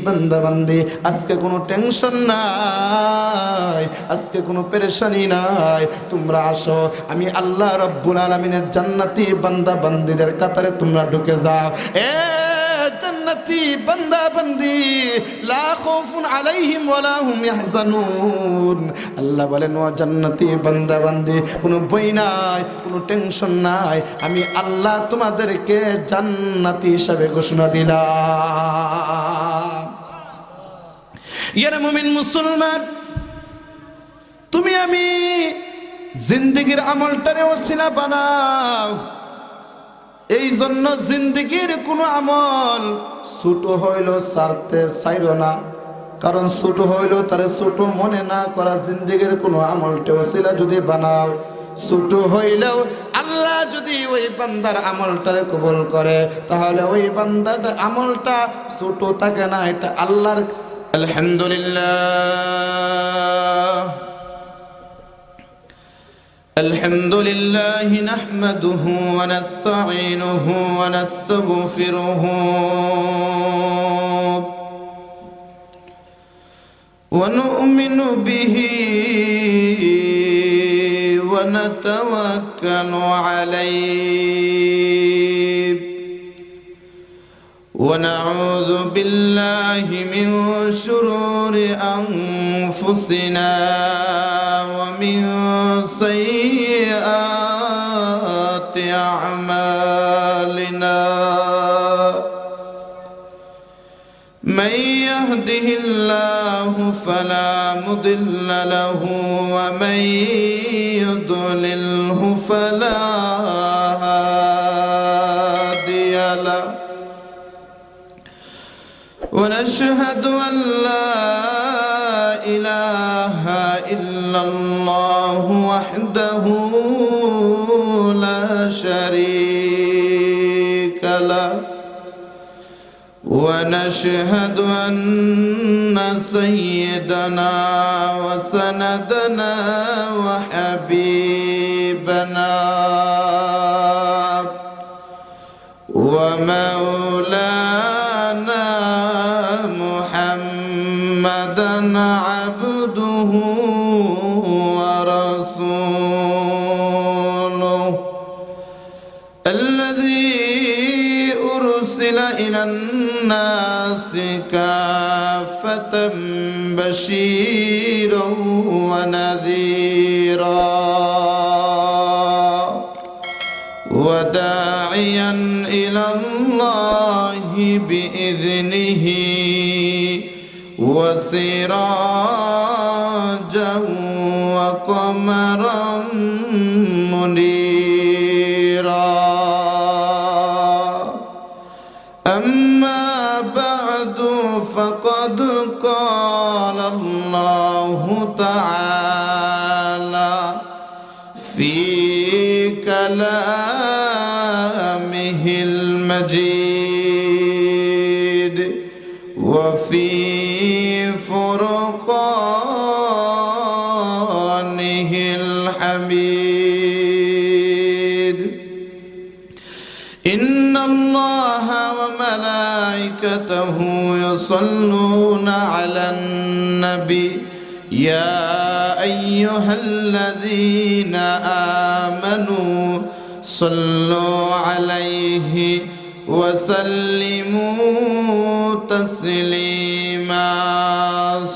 বান্দা বান্দি, আজকে কোনো টেনশন নাই, আজকে কোনো পেরেশানি নাই। তোমরা আসো, আমি আল্লাহ রাব্বুল আলামিনের জান্নাতি বান্দা বান্দিদের কাতারে তোমরা ঢুকে যাও। এ জান্নাতি বান্দা বান্দি, লা খাউফুন আলাইহিম ওয়ালা হুম ইয়াহজানুন। আল্লাহ বলেন, ও জান্নাতি বান্দা বান্দি, কোনো ভয় নাই, কোনো টেনশন নাই, আমি আল্লাহ তোমাদেরকে জান্নাতি হিসাবে ঘোষণা দিলাম। ইয়ারে মুমিন মুসলমান, তুমি আমি জিন্দেগির আমলটারে ওসিলা বানাও। এই জন্য জিন্দেগির কোনো আমল ছোট হইল ছাড়তে চাইরো না, কারণ ছোট হইল তারে ছোট মনে না করা। জিন্দেগির কোনো আমলটা ওসিলা যদি বানাও, ছোট হইলেও আল্লাহ যদি ওই বান্দার আমলটারে কবুল করে, তাহলে ওই বান্দার আমলটা ছোট থাকে না, এটা আল্লাহর। আলহামদুলিল্লাহ আলহামদুলিল্লাহ নাহমাদুহু ওয়া নাস্তাঈনুহু ওয়া নাস্তাগফিরুহু ওয়া নু'মিনু বিহি ওয়া নাতাওয়াক্কালু আলাইহি ওয়া নাউযু বিল্লাহি মিন শুরুরি আনফুসিনা ওয়া মিন সাইয়্যাতি আ'মালিনা। من يهده الله فلا مضل له ومن يضلله فلا هادي له ونشهد أن لا إله إلا الله وحده لا شريك له ونشهد أن سيدنا وسندنا وحبيبنا ومولانا محمدا عبده ورسوله الذي أرسل إلى الناس كافة بشيرا ونذيرا وداعيا إلى الله بإذنه وسراجا وقمرا منيرا. أما بعد فقد قال الله تعالى في كلامه المجيد وفي فرقانه الحميد. إن الله وملائكته يصلون على النبي يا أيها الذين آمنوا صلوا عليه وسلموا تسليما.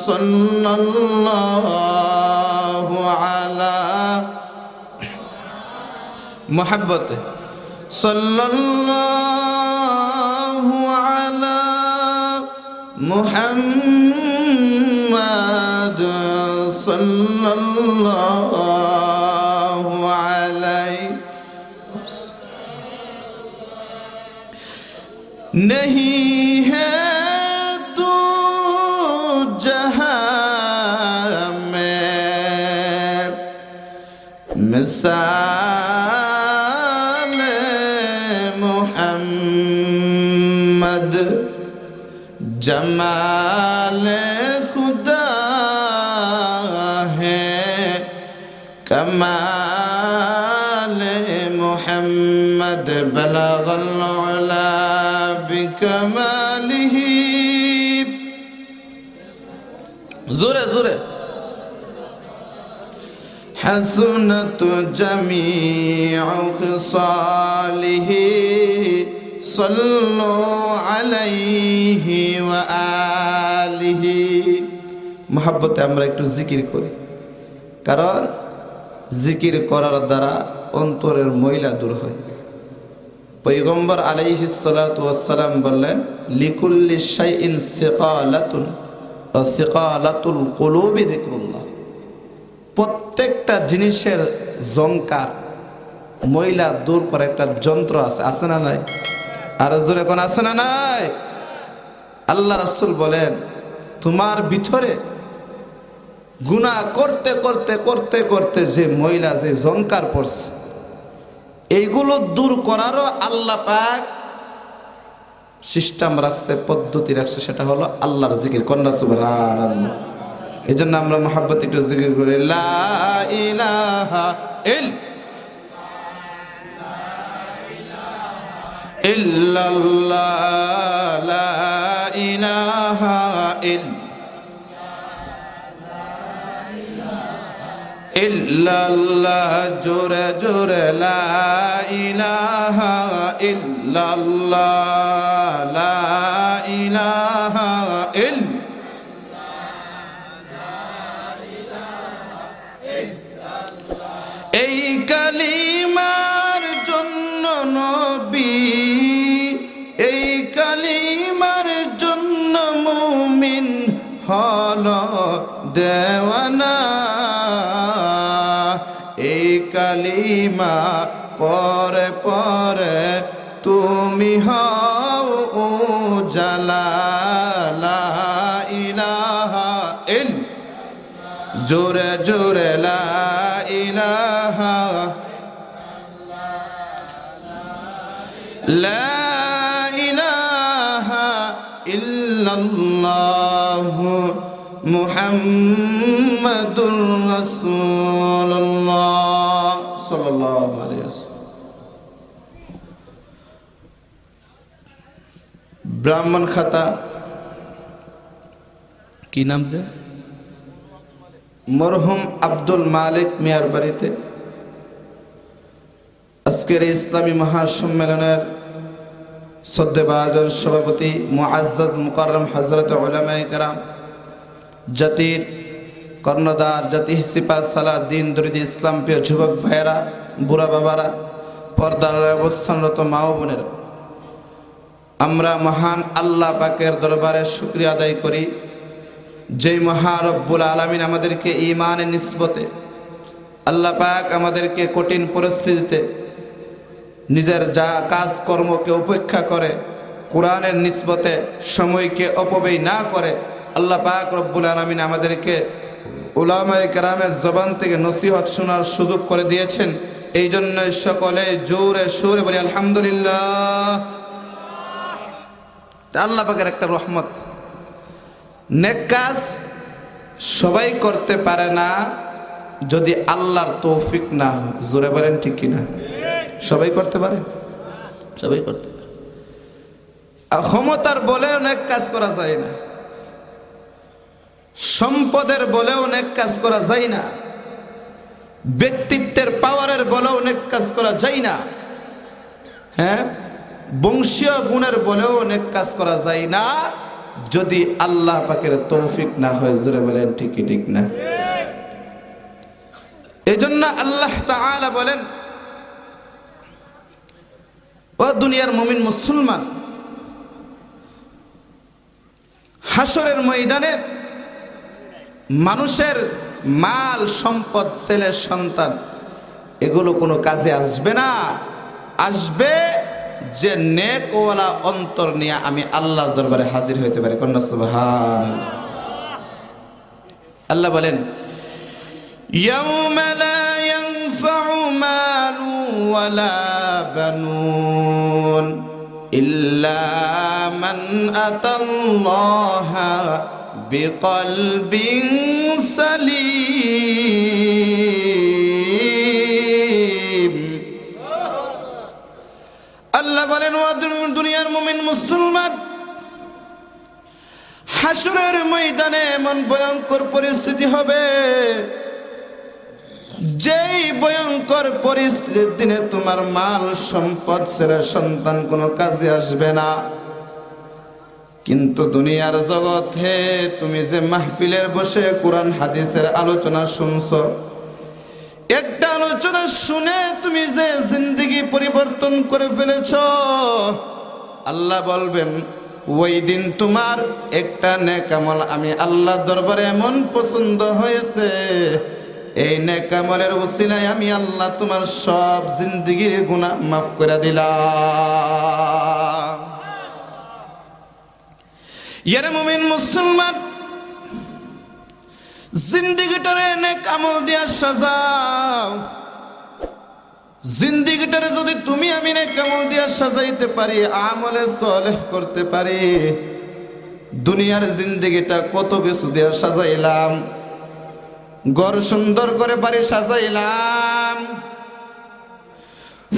صلى الله على محبته صلى الله على محمد صلى الله عليه नहीं है तू जहां में मिसाल मुहम्मद जमाल खुदा है कमाल मुहम्मद बलगल उला बिकमालिही জোরে জোরে। হাসনাতু জামিউ খিসালিহি সাল্লু আলাইহি ওয়া আলিহি। মহব্বতে আমরা একটু জিকির করি, কারণ জিকির করার দ্বারা অন্তরের ময়লা দূর হয়। পয়গম্বর আলাইহিস সালাতু ওয়াস সালাম বললেন, লিকুল্লি শাইইন সিকালাতুন ওয়া সিকালাতুল কুলুবি যিকরুল্লাহ। প্রত্যেকটা জিনিসের জংকার ময়লা দূর করে একটা যন্ত্র আছে, আছে না নাই? আর জোরে কোন আছে না নাই? আল্লাহ রাসূল বলেন, তোমার ভিতরে গুনাহ করতে করতে করতে করতে যে ময়লা, যে জংকার পড়ছে, এইগুলো দূর করারও আল্লাহ পাক সিস্টেম রাখছে, পদ্ধতি রাখছে, সেটা হলো আল্লাহর জিকির। কন্যা সুবহানাল্লাহ। এই জন্য আমরা মহব্বত একটু জিকির করি, লা ইলাহা ইল্লাল্লাহ, লা ইলাহা ইল্লাল্লাহ, জোরে জোরে লা ইলাহা ইল্লাল্লাহ, লা ইলাহা এই কালিমার জন্য নবী, এই কালিমার জন্য মুমিন হলো দেওয়ানা। এই কালিমা পরে পরে তুমি হও উজালা, লা ইলাহা জোরে জোরে লা ইলাহা, লা ইলাহা ইল্লাল্লাহ মুহাম্মাদুর রাসূলুল্লাহ সাল্লাল্লাহু আলাইহি ওয়াসাল্লাম। ব্রাহ্মণ খাতা কি নাম যে, মরহুম আব্দুল মালিক মিয়ার বাড়িতে আজকের ইসলামী মহাসম্মেলনের শ্রদ্ধেভাজন সভাপতি মুআজ্জাজ মুকাররম হযরত উলামায়ে কেরাম, জাতির কর্ণধার, জাতি সিপাহ সালার দিন দরিদ্র ইসলাম প্রিয় যুবক ভাইয়েরা, বুড়া বাবারা, পর্দার অবস্থানরত মা ও বোনেরা, আমরা মহান আল্লাহ পাকের দরবারে শুকরিয়া আদায় করি, যেই মহা রব্বুল আলামিন আমাদেরকে ঈমানের নিসবতে, আল্লাহ পাক আমাদেরকে কঠিন পরিস্থিতিতে নিজের যা কাজ কর্মকে উপেক্ষা করে কোরআনের নিসবতে সময়কে অপব্যয় না করে আল্লাহ পাক রব্বুল আলামিন আমাদেরকে উলামায়ে কেরামের জবান থেকে নসিহত শোনার সুযোগ করে দিয়েছেন। এই জন্য সকলে জোরে সুরে বলি আলহামদুলিল্লাহ। আল্লাহ পাকের একটা রহমত। নেক কাজ সবাই করতে পারে না যদি আল্লাহর তৌফিক না হয়। জোরে বলেন ঠিক কিনা? সবাই করতে পারে? সবাই করতে পারে। ক্ষমতার বলেও নেক কাজ করা যায় না, সম্পদের বলেও নেক কাজ করা যায় না, ব্যক্তিত্বের পাওয়ারের বলেও নেক কাজ করা যায় না, হ্যাঁ, বংশীয় গুণের বলেও নেক কাজ করা যায় না যদি আল্লাহ পাকের তৌফিক না হয়। জোরে বলেন ঠিক কি ঠিক না? এজন্য আল্লাহ তাআলা বলেন, ও দুনিয়ার মুমিন মুসলমান, হাসরের ময়দানে মানুষের মাল সম্পদ, ছেলে সন্তান, এগুলো কোনো কাজে আসবে না। আসবে যে নেকওয়ালা অন্তর নিয়ে আমি আল্লাহর দরবারে হাজির হইতে পারি। কন্যা সুবহানাল্লাহ। আল্লাহ বলেন, ইয়াউমা লা ইয়ানফাউ মালু ওয়ালা বানুন ইল্লা মান আতাল্লাহা বিকলবিন সালিম। আল্লাহ বলেন, ও দুনিয়ার মুমিন মুসলমান, হাসরের ময়দানে এমন ভয়ঙ্কর পরিস্থিতি হবে, যেই ভয়ঙ্কর পরিস্থিতির দিনে তোমার মাল সম্পদ ছেড়ে সন্তান কোনো কাজে আসবে না। কিন্তু দুনিয়ার জগতে তুমি যে মাহফিলের বসে কোরআন হাদিসের আলোচনা শুনছো, একটা আলোচনা শুনে তুমি যে জিন্দেগি পরিবর্তন করে ফেলেছো, আল্লাহ বলবেন ওই দিন তোমার একটা নেক আমল আমি আল্লাহর দরবারে এমন পছন্দ হয়েছে, এই নেক আমলের উসিলায় আমি আল্লাহ তোমার সব জিন্দেগির গুনাহ মাফ করে দিলাম। ইয়ারে মুমিন মুসলমান, জিন্দেগিটারে নেক আমল দিয়া সাজাও। জিন্দেগিটারে যদি তুমি আমি নেক আমল দিয়া সাজাইতে পারি, আমলে সালেহ করতে পারি, দুনিয়ার জিন্দেগিটা কত কিছু দিয়া সাজাইলাম। ঘর সুন্দর করে বাড়ি সাজাইলাম,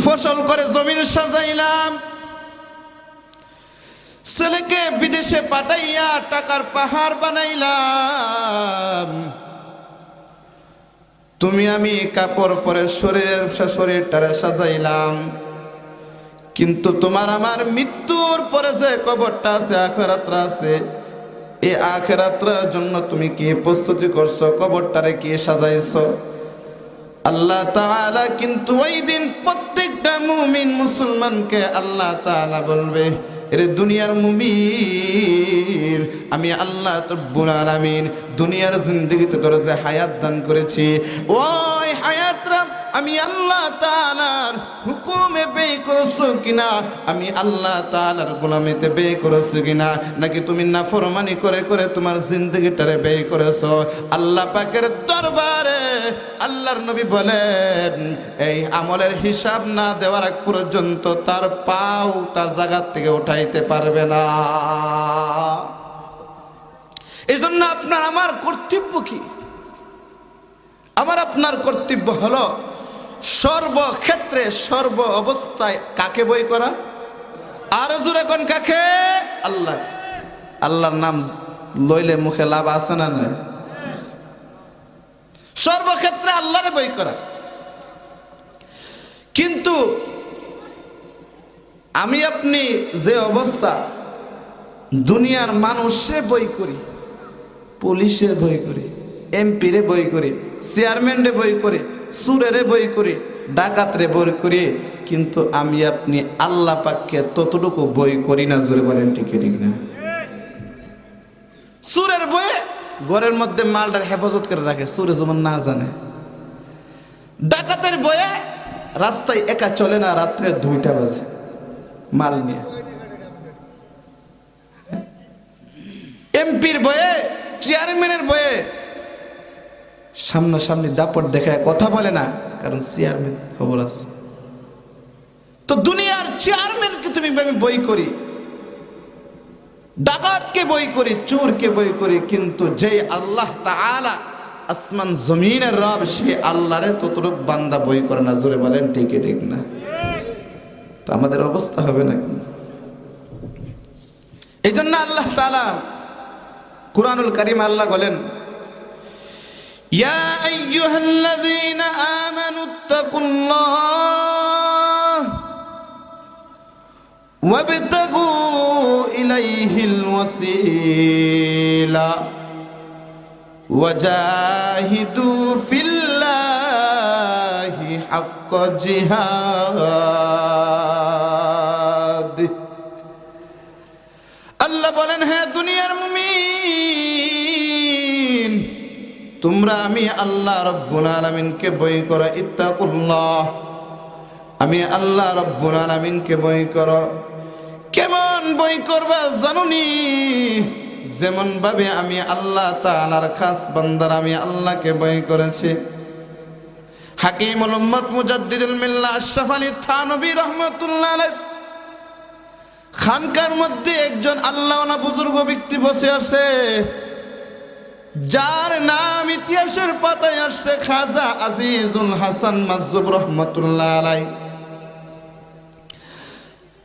ফসল করে জমিন সাজাইলাম, ছেলেকে বিদেশে পাঠাইয়া টাকার পাহাড় বানাইলাম। তুমি আমি কাপড় পরে শরীরটারে সাজাইলাম, কিন্তু তোমার আমার মৃত্যুর পরে যে কবরটা আছে, আখিরাতটা আছে, এই আখিরাতের জন্য তুমি কি প্রস্তুতি করছো? কবরটারে কি সাজাইছো? আল্লাহ তাআলা কিন্তু ওই দিন প্রত্যেকটা মুমিন মুসলমানকে আল্লাহ তাআলা বলবে, এরে দুনিয়ার মুমিন, আমি আল্লাহ রাব্বুল আলামিন দুনিয়ার জিন্দেগিতে তোর যে হায়াত দান করেছি, ওই হায়াতটা আমি আল্লাহ তাআলার হুকুমে ব্যয় করেছো কিনা, আমি আল্লাহ তাআলার গোলামিতে ব্যয় করেছো কিনা, নাকি তুমি নাফরমানি করে করে তোমার জিন্দেগিটারে ব্যয় করেছো? আল্লাহ পাকের দরবারে আল্লাহর নবী বলেন, এই আমলের হিসাব না দেওয়ার আগ পর্যন্ত তার পাও তার জায়গা থেকে উঠাইতে পারবে না। এই জন্য আপনার আমার কর্তব্য কি? আমার আপনার কর্তব্য হলো সর্বক্ষেত্রে সর্ব অবস্থায় কাকে বই করা? আর জোরে কোন কাকে? আল্লাহ। আল্লাহর নাম লইলে মুখে লাভ আছে না নাই? সর্বক্ষেত্রে আল্লাহরে বই করা। কিন্তু আমি আপনি যে অবস্থা, দুনিয়ার মানুষে বই করি, পুলিশের বই করি, এমপিরে বই করি, চেয়ারম্যানরে বই করি, সুরেরে বই করি, ডাকাতরে বই করি, কিন্তু আমি আপনি আল্লাহ পাককে ততটুকু বই করি না। জোরে বলেন ঠিক ঠিক না? সুরের বইয়ে ঘরের মধ্যে মালটার হেফাজত করে রাখে, সুরে যেমন না জানে। ডাকাতের বইয়ে রাস্তায় একা চলে না, রাত্রে 2টা বাজে মাল নিয়ে। এমপির বইয়ে, চেয়ারম্যানের বইয়ে সামনাসামনি দাপট দেখায় কথা বলে না, কারণ চেয়ারম্যান খবর আছে। তো দুনিয়ার চেয়ারম্যানকে তুমি আমি বই করি, ডাকাতকে বই করি, চোরকে বই করি, কিন্তু যে আল্লাহ তাআলা আসমান জমিনের রব, সে আল্লাহরে ততটুক বান্দা বই করে না। জোরে বলেন ঠিক ঠিক না? তো আমাদের অবস্থা হবে না। এই জন্য আল্লাহ তাআলা কুরআনুল কারীম আল্লাহ বলেন, ইয়া আইয়ুহাল্লাযীনা আমানুত্তাকুল্লাহ ওয়াবতাগু ইলাইহিল ওয়াসিলা ওয়াজাহিদু ফিল্লাহি হাক্কা জিহাদ। আল্লাহ বলেন, হ্যাঁ দুনিয়ার মুমিন, তোমরা আমি আল্লাহ রাব্বুল আলামিনকে বই করো। ইত্তাকুল্লাহ, আমি আল্লাহ রাব্বুল আলামিনকে বই করো। কেমন বই করবা জানুনি? যেমন ভাবে আমি আল্লাহ তাআলার খাস বান্দার আমি আল্লাহকে বই করেছি। হাকিমুল উম্মত মুজাদ্দিদুল মিল্লাহ আশরাফ আলী থানভী রাহমাতুল্লাহ আলাইহি খানকার মধ্যে একজন আল্লাহওয়ালা বুজুর্গ ব্যক্তি বসে আছে, যার নাম ইতিহাসের পাতায় আসছে খাজা আজিজুল হাসান মাজুব রহমতুল্লাহ আলাইহি।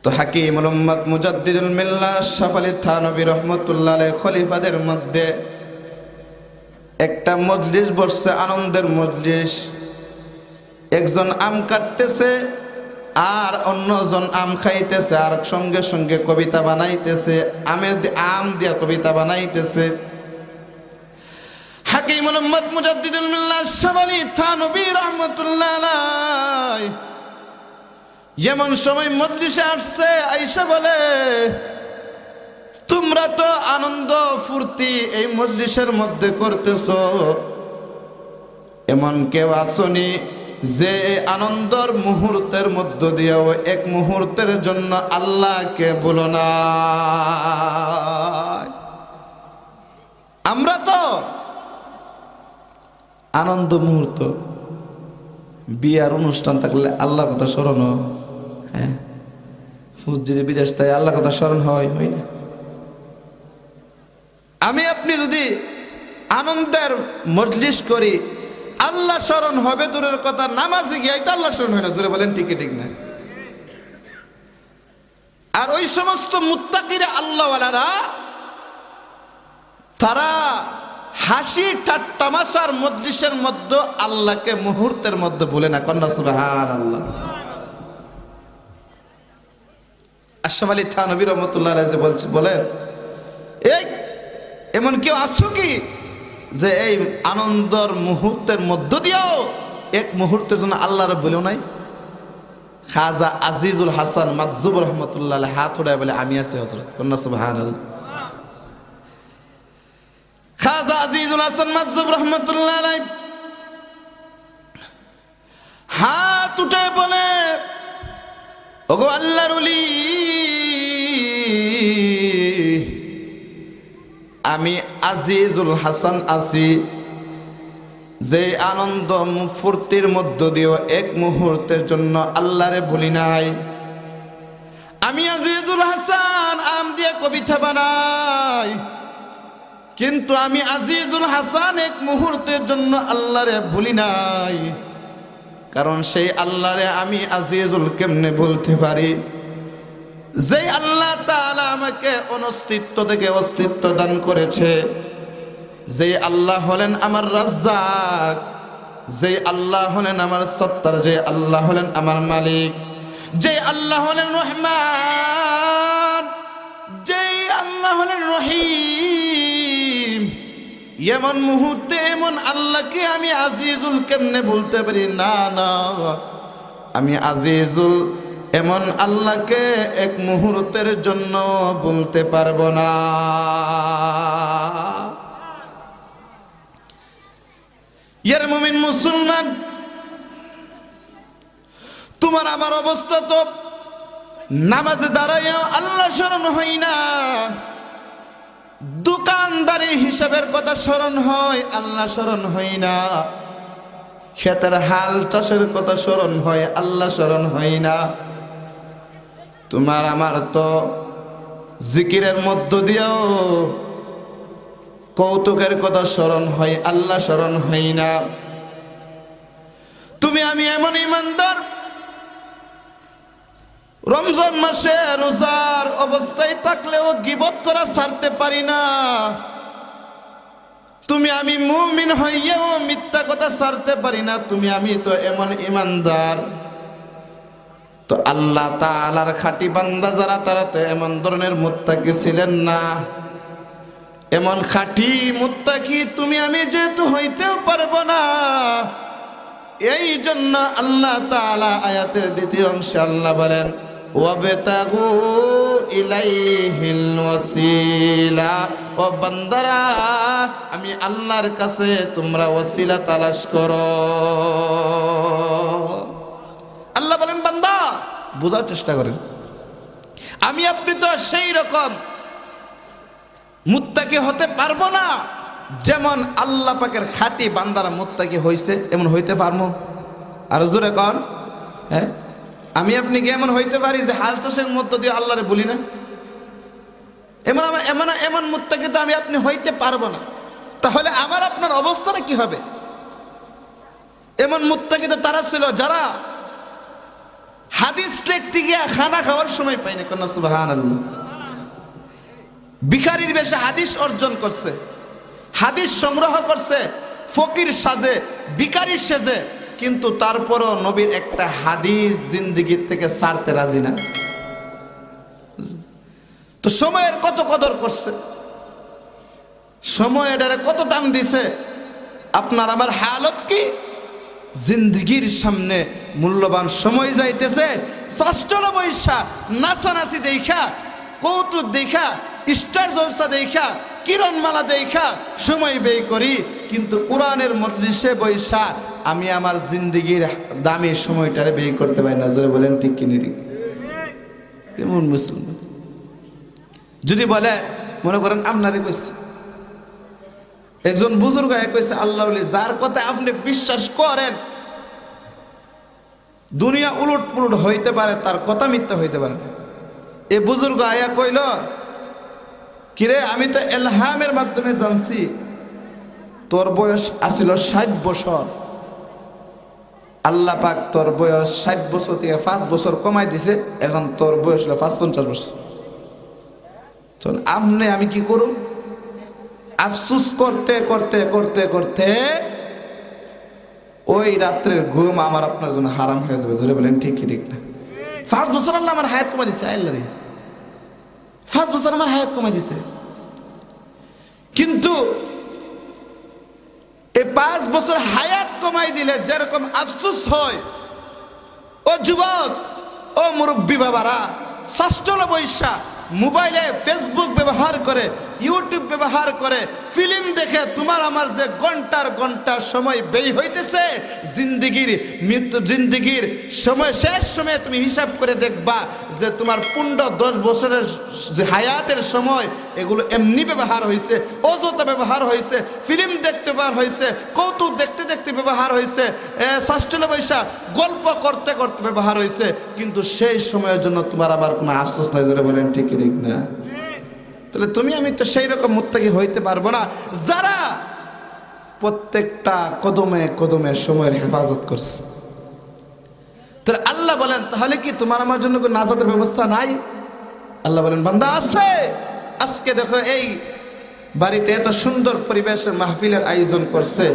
তো হাকিমুল উম্মত মুজাদ্দিদুল মিল্লাহ আশরাফ আলী থানভী রহমাতুল্লাহ আলাইহি খলিফাদের মধ্যে একটা মজলিস বসছে, আনন্দের মজলিস। একজন আম কাটতেছে আর অন্যজন আম খাইতেছে, আর সঙ্গে সঙ্গে কবিতা বানাইতেছে, আম দিয়া কবিতা বানাইতেছে। হাকিমুল উম্মত মুজাদ্দিদুল মিল্লাহ আশরাফ আলী থানভী রহমাতুল্লাহ আলাইহি এমন সময় মজলিসে আসছে, আয়েশা বলে, তোমরা তো আনন্দ ফুর্তি এই মজলিসের মধ্যে করতেছো, এমন কেউ আসনি যে আনন্দর মুহূর্তের মধ্য দিয়েও এক মুহূর্তের জন্য আল্লাহকে বলো না। আমরা তো আনন্দ মুহূর্ত, বিয়ার অনুষ্ঠান থাকলে আল্লাহর কথা স্মরণ, হ্যাঁ, যদি বিদেশ তাই আল্লাহর কথা স্মরণ হয় না? আমি আপনি যদি আনন্দের মজলিস করি, আল্লাহ স্মরণ হবে দূরের কথা, নামাজে গিয়ে তো আল্লাহ স্মরণ হয় না। জোরে বলেন ঠিক না? আর ওই সমস্ত মুত্তাকিরা আল্লাহওয়ালারা তারা হাসি তামাশার মজলিসের মধ্যে আল্লাহকে মুহূর্তের মধ্যে বলে না। কন্যা সুবহানাল্লাহ। আশরাফ আলী থানভী রহমাতুল্লাহ আলাইহি বলেন, এই এমন কেউ আছো কি যে এই আনন্দর মুহূর্তের মধ্য দিয়েও এক মুহূর্তের জন্য আল্লাহর বলেও নাই? খাজা আজিজুল হাসান মাজজুব রহমাতুল্লাহ আলাইহি হাত উঠায় বলে, আমি আছি হযরত। কন্যা সুবহানাল্লাহ। খাজা আজিজুল হাসান মাজজুব রহমাতুল্লাহ আলাইহি হাত উঠে বলে, ওগো আল্লাহর ওলি, আমি আজিজুল হাসান আছি, যে আনন্দ ফুর্তির মধ্য দিয়েও এক মুহূর্তের জন্য আল্লাহরে ভুলি নাই। আমি আজিজুল হাসান আম দিয়ে কবিতা বানাই, কিন্তু আমি আজিজুল হাসান এক মুহূর্তের জন্য আল্লাহরে ভুলি নাই। কারণ সেই আল্লাহরে আমি আজিজুল কেমনে বলতে পারি, যেই আল্লাহ তাআলা আমাকে অনস্তিত্ব থেকে অস্তিত্ব দান করেছে, যেই আল্লাহ হলেন আমার রাজ্জাক, যেই আল্লাহ হলেন আমার সত্তার, যে আল্লাহ হলেন আমার মালিক, যেই আল্লাহ হলেন রহমান, যেই আল্লাহ হলেন রহিম। এমন মুহূর্তে এমন আল্লাহকে আমি আজিজুল কেমনে বলতে পারি? না না, আমি আজিজুল এমন আল্লাহকে এক মুহূর্তের জন্য বলতে পারবো না। ইয়ার মুমিন মুসলমান, তোমার আমার অবস্থা তো নামাজে দাঁড়াইও আল্লাহ স্মরণ হয় না, দোকানদারি হিসাবের কথা স্মরণ হয়, আল্লাহ স্মরণ হয় না, ক্ষেতের হাল চাষের কথা স্মরণ হয়, আল্লাহ স্মরণ হয় না। তোমার আমার তো জিকিরের মধ্য দিয়েও কৌতুকের কথা স্মরণ হয়, আল্লাহ স্মরণ হয় না। তুমি আমি এমন ইমানদার, রমজান মাসে রোজার অবস্থায় থাকলেও গীবত করা ছাড়তে পারি না। তুমি আমি মুমিন হইয়াও মিথ্যা কথা ছাড়তে পারি না। তুমি আমি তো এমন ইমানদার, তো আল্লাহ তাআলার খাঁটি বান্দা যারা, তারা তো এমন ধরনের মুত্তাকি ছিলেন না। এমন খাঁটি মুত্তাকি তুমি আমি যেহেতু হইতেও পারবো না, এই জন্য আল্লাহ তাআলা আয়াতের দ্বিতীয় অংশে আল্লাহ বলেন, ওয়াবতাগু ইলাইহিল ওয়াসিলা, ও বান্দারা আমি আল্লাহর কাছে তোমরা ওয়াসিলা তালাশ করো। আল্লাহ বলেন, বান্দা বোঝার চেষ্টা করেন, আমি আপনি তো সেই রকম মুত্তাকি হতে পারবো না যেমন আল্লাহ পাকের খাঁটি বান্দারা মুত্তাকি হইছে, এমন হইতে পারবো? আর জোরে কর, হ্যাঁ, আমি আপনি কি এমন হইতে পারি যে হাল চাষের মধ্য দিয়ে আল্লাহরে বলি না? এমন এমন এমন মুত্তাকি তো আমি আপনি হইতে পারবো না। তাহলে আমার আপনার অবস্থাটা কি হবে? এমন মুত্তাকি তো তারা ছিল যারা হাদিস লিখতে গিয়ে খানা খাওয়ার সময় পাই না, কোন সুবহানাল্লাহ। ভিখারির বেশে হাদিস অর্জন করছে, হাদিস সংগ্রহ করছে, ফকির সাজে, ভিখারির সেজে, কিন্তু তারপরও নবীর একটা হাদিস জিন্দেগির থেকে ছাড়তে রাজি না। তো সময়ের কত কদর করছে, সময় এটারে কত দাম দিছে। আপনার আমার হালত কি? জিন্দগির সামনে মূল্যবান সময় যাইতেছে, ষষ্ঠর বৈশা নাচানাচি দেখা, কৌতুক দেখা, স্টার জলসা দেখা, কিরণমালা দেখা সময় ব্যয় করি, কিন্তু কোরআনের মজলিসে বৈশা আমি আমার জিন্দগির দামি সময়টারে ব্যয় করতে পারি না। জোরে বলেন ঠিক কিনা? ঠিক। কেমন মুসলমান যদি বলে, মনে করেন আপনারে কইছে একজন বুজুর্গ কইছে, আল্লাহ যার কথা আপনি বিশ্বাস করেন দুনিয়া উলট পুলট হইতে পারে, তার কথা মিথ্যা হইতে পারে। এ বুজুর্গ আয়া কইল, কিরে আমি তো এলহামের মাধ্যমে জানছি তোর বয়স আসিল 60 বছর, আল্লাহ পাক তোর বয়স 60 বছর থেকে 5 বছর কমাই দিছে, এখন তোর বয়স হলো 55 বছর। আমনে আমি কি করুম? আফসুস করতে করতে করতে করতে ওই রাত্রের ঘুম আমার আপনার জন্য হারাম হয়ে যাবে। জোরে বলেন ঠিক কি ঠিক না? 5 বছর আল্লাহ আমার হায়াত কমাই দিছে, আল্লাহ রে 5 বছর আমার হায়াত কমাই দিছে। কিন্তু এই 5 বছর হায়াত কমাই দিলে যেরকম আফসুস হয়, ও যুবক, ও মুরব্বী বাবারা, ষষ্ঠল বৈশা মোবাইলে ফেসবুক ব্যবহার করে, ইউটিউব ব্যবহার করে, ফিল্ম দেখে তোমার আমার যে ঘন্টার ঘন্টা সময় ব্যয় হইতেছে, জিন্দিগির সময় শেষ সময়ে তুমি হিসাব করে দেখবা যে তোমার 15-10 বছরের যে হায়াতের সময় এগুলো এমনি ব্যবহার হয়েছে, অযথা ব্যবহার হয়েছে, ফিল্ম দেখতে ব্যবহার হয়েছে, কৌতুক দেখতে দেখতে ব্যবহার হয়েছে, ষষ্ঠল বৈশাখ গল্প করতে করতে ব্যবহার হয়েছে, কিন্তু সেই সময়ের জন্য তোমার আবার কোনো আশ্বাস নাই। জোরে বলেন ঠিক ঠিক না? তাহলে তুমি আমি তো সেই রকম মুত্তাকি হইতে পারবো না যারা প্রত্যেকটা কদমে কদমে সময়ের হেফাজত করছে। তাহলে আল্লাহ বলেন, তাহলে কি তোমার আমার জন্য কোনো নাজাতের ব্যবস্থা নাই? আল্লাহ বলেন, বান্দা আছে। আজকে দেখো এই বাড়িতে এত সুন্দর পরিবেশের মাহফিলের আয়োজন করছে,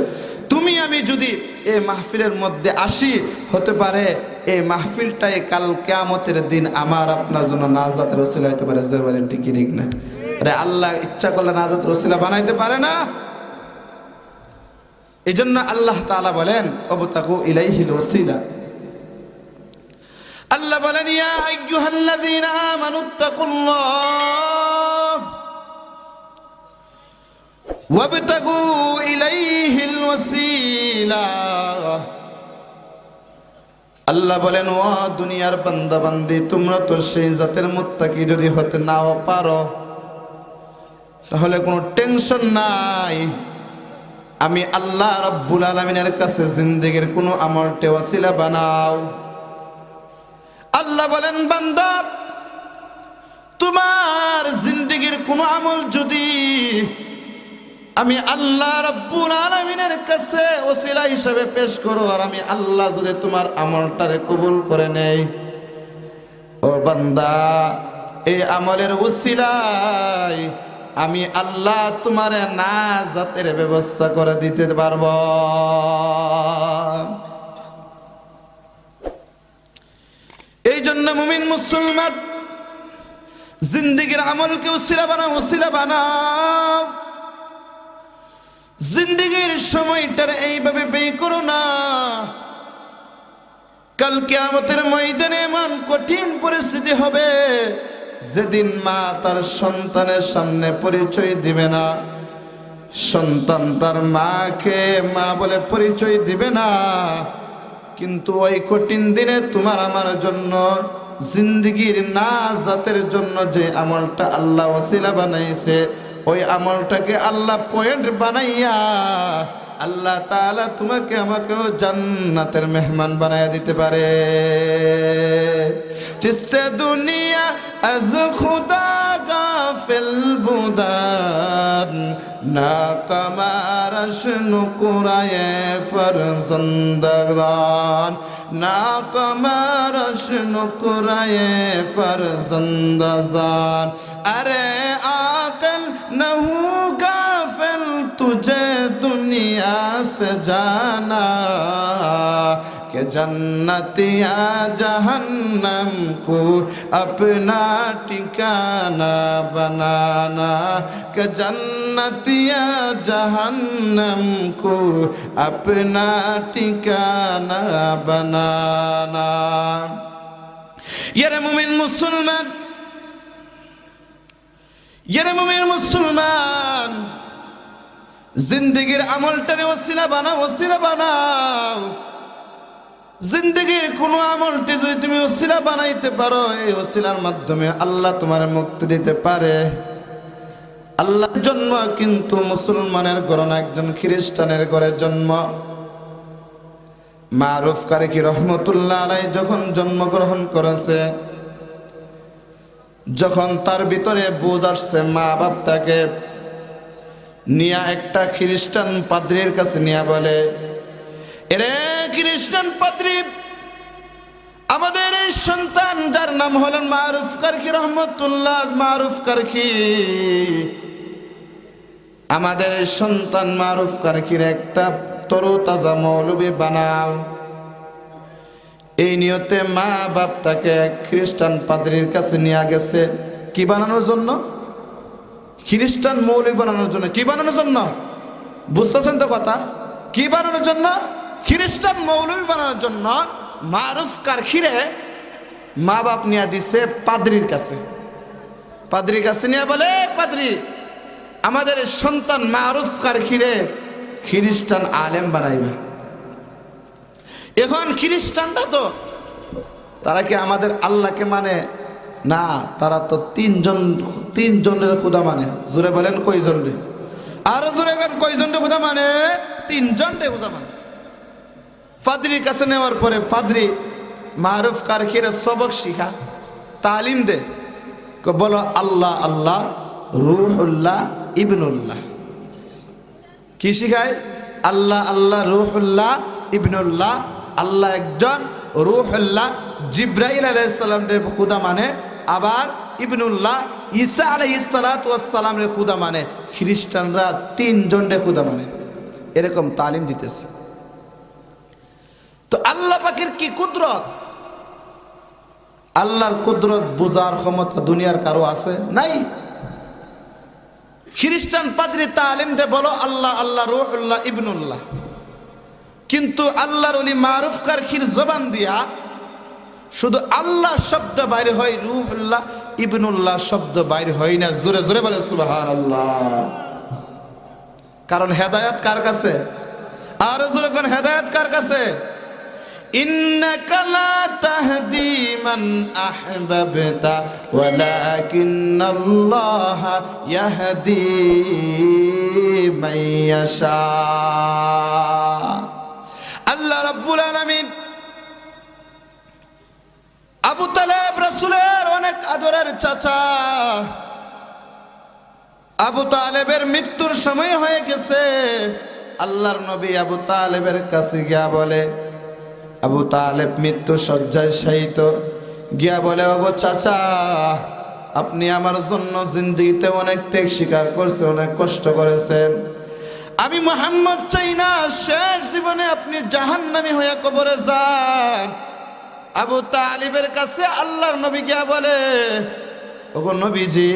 তুমি আমি যদি এই মাহফিলের মধ্যে আসি, হতে পারে এই মাহফিলটাই কাল কিয়ামতের দিন আমার আপনার জন্য নাজাতের ওসিলা হতে পারে। জোরে বলেন ঠিক ঠিক না? আরে আল্লাহ ইচ্ছা করলে নাজাতের ওসিলা বানাইতে পারে না? এই জন্য আল্লাহ তাআলা বলেন, ওয়াবতাগু ইলাইহিল ওসিলা। আল্লাহ বলেন, ইয়া আইয়ুহাল্লাযীনা আমানুত্তাকুল্লাহ ওয়াবতাগু ইলাইহিল ওসিলা। আল্লাহ বলেন, ও দুনিয়ার বান্দা বান্দি, তোমরা তো সেই জাতের মুত্তাকি যদি হতে নাও পারো, তাহলে কোনো টেনশন নাই। আমি আল্লাহ রাব্বুল আলামিনের কাছে জিন্দেগির কোনো আমলকে ওসিলা বানাও। আল্লাহ বলেন, বান্দা তোমার জিন্দেগির কোনো আমল যদি আমি আল্লাহ রাব্বুল আলামিনের কাছে ওসিলা হিসেবে পেশ করো, আর আমি আল্লাহ যদি তোমার আমলটারে কবুল করে নেই, ও বান্দা এই আমলের ওসিলায় আমি আল্লাহ তোমার নাজাতের ব্যবস্থা করে দিতে পারবো। এই জন্য মুমিন মুসলমান জিন্দেগির আমলকে ওসিলা বানাও, ওসিলা বানাও। জিন্দেগির সময়টার এইভাবে ব্যয় করো না, কাল কিয়ামতের ময়দানে এমন কঠিন পরিস্থিতি হবে যেদিন মা তার সন্তানের সামনে পরিচয় দিবে না, সন্তান তার মাকে মা বলে পরিচয় দিবে না। কিন্তু ওই কঠিন দিনে তোমার আমার জন্য জিন্দেগির নাজাতের জন্য যে আমলটা আল্লাহ ওসিলা বানাইছে, ওই আমলটাকে আল্লাহ পয়েন্ট বানাইয়া আল্লাহ তাআলা তোমাকে আমাকেও জান্নাতের মেহমান বানায়া দিতে পারে। চিস্তে দুনিয়া আজ খুদা গাফিল বুদান না কামারশ নুকুরায়ে ফরজন্দগান नाक़मा रोशन कुराए फरजंदजान अरे आकल न हूँ गाफिल तुझे दुनिया से जाना कि जन्नत या जहन्नम को अपना ठिकाना बनाना कि जन्नत या जहन्नम को अपना ठिकाना बनाना ये मुमिन मुसलमान ये मुमिन मुसलमान जिंदगीर আমলটারে ওসিলা বানাও জিন্দগির কোন আমলটি যদি তুমি ওসিলা বানাইতে পারো এই ওসিলার মাধ্যমে আল্লাহ তোমার মুক্তি দিতে পারে আল্লাহর জন্ম কিন্তু মুসলমানের ঘরে না একজন খ্রিস্টানের ঘরে জন্ম মারুফ কারকি রহমাতুল্লাহ আলাইহি যখন জন্মগ্রহণ করেছে যখন তার ভিতরে বুঝ আসছে মা বাপ তাকে নিয়া একটা খ্রিস্টান পাদ্রীর কাছে নিয়া বলে এরে খ্রিস্টান পাদ্রী আমাদের এই সন্তান যার নাম হলেন মারুফ কারকি রহমাতুল্লাহ মারুফ কারকি আমাদের এই সন্তান মারুফ কারকির একটা তরতাজা মৌলবী বানাও এই নিয়তে মা বাপ তাকে খ্রিস্টান পাদ্রীর কাছে নিয়ে গেছে কি বানানোর জন্য খ্রিস্টান মৌলবী বানানোর জন্য কি বানানোর জন্য বুঝতেছেন তো কথা কি বানানোর জন্য খ্রিস্টান মৌলবী বানানোর জন্য মারুফ কারকিরে মা বাপ নিয়ে দিছে পাদ্রীর কাছে নিয়ে বলে পাদ্রী আমাদের সন্তান মারুফ কারকিরে খ্রিস্টান আলেম বানাইবে এখন খ্রিস্টানটা তো তারা কি আমাদের আল্লাহকে মানে না তারা তো তিনজনের খোদা মানে জোরে বলেন কয়জন রে আরো জোরে কয়জন রে খোদা মানে তিনজন রে খোদা মানে পাদ্রীর কাছে নেওয়ার পরে পাদ্রী মারুফ কারকিরে সবক শিখা তালিম দে বলো আল্লাহ আল্লাহ রূহুল্লাহ ইবনুল্লাহ কি শিখায় আল্লাহ আল্লাহ রূহুল্লাহ ইবনুল্লাহ আল্লাহ একজন রূহুল্লাহ জিব্রাইল আলাইহিস সালামের খোদা মানে আবার ইবনুল্লাহ ঈসা আলাইহিস সালাতু ওয়াস সালামের খোদা মানে খ্রিস্টানরা তিনজনের খোদা মানে এরকম তালিম দিতেছে তো আল্লাহ পাকের কি কুদরত আল্লাহর কুদরত বুঝার ক্ষমতা দুনিয়ার কারো আছে নাই খ্রিস্টান পাদ্রী তালিম দে বলো আল্লাহ আল্লাহ রূহুল্লাহ ইবনুল্লাহ কিন্তু আল্লাহর ওলি মারুফ কারকির জবান দিয়া শুধু আল্লাহ শব্দ বাইরে হয় রূহুল্লাহ ইবনুল্লাহ শব্দ বাইরে হয় না জোরে জোরে বলে সুবহানাল্লাহ কারণ হেদায়েত কার কাছে আর জোরে কোন হেদায়েত কার কাছে ইন্নাকা লা তাহদি মান আহবাবতা ওয়ালাকিন্নাল্লাহ ইয়াহদি মান ইয়াশা আল্লাহ রাব্বুল আলামিন আবু তালেব রাসূলের অনেক আদরের চাচা আবু তালেবের মৃত্যুর সময় হয়ে গেছে আল্লাহর নবী আবু তালেবের কাছে গিয়া বলে আবু তালেব মৃত্যু শয্যায় শায়িত গিয়া বলে ওগো চাচা আপনি আমার জন্য জিন্দেগিতে অনেক ত্যাগ স্বীকার করেছেন অনেক কষ্ট করেছেন আমি মুহাম্মদ চাই না শেষ জীবনে আপনি জাহান্নামী হয়ে কবরে যান আবু তালেবের কাছে আল্লাহর নবী গিয়া বলে ওগো নবীজি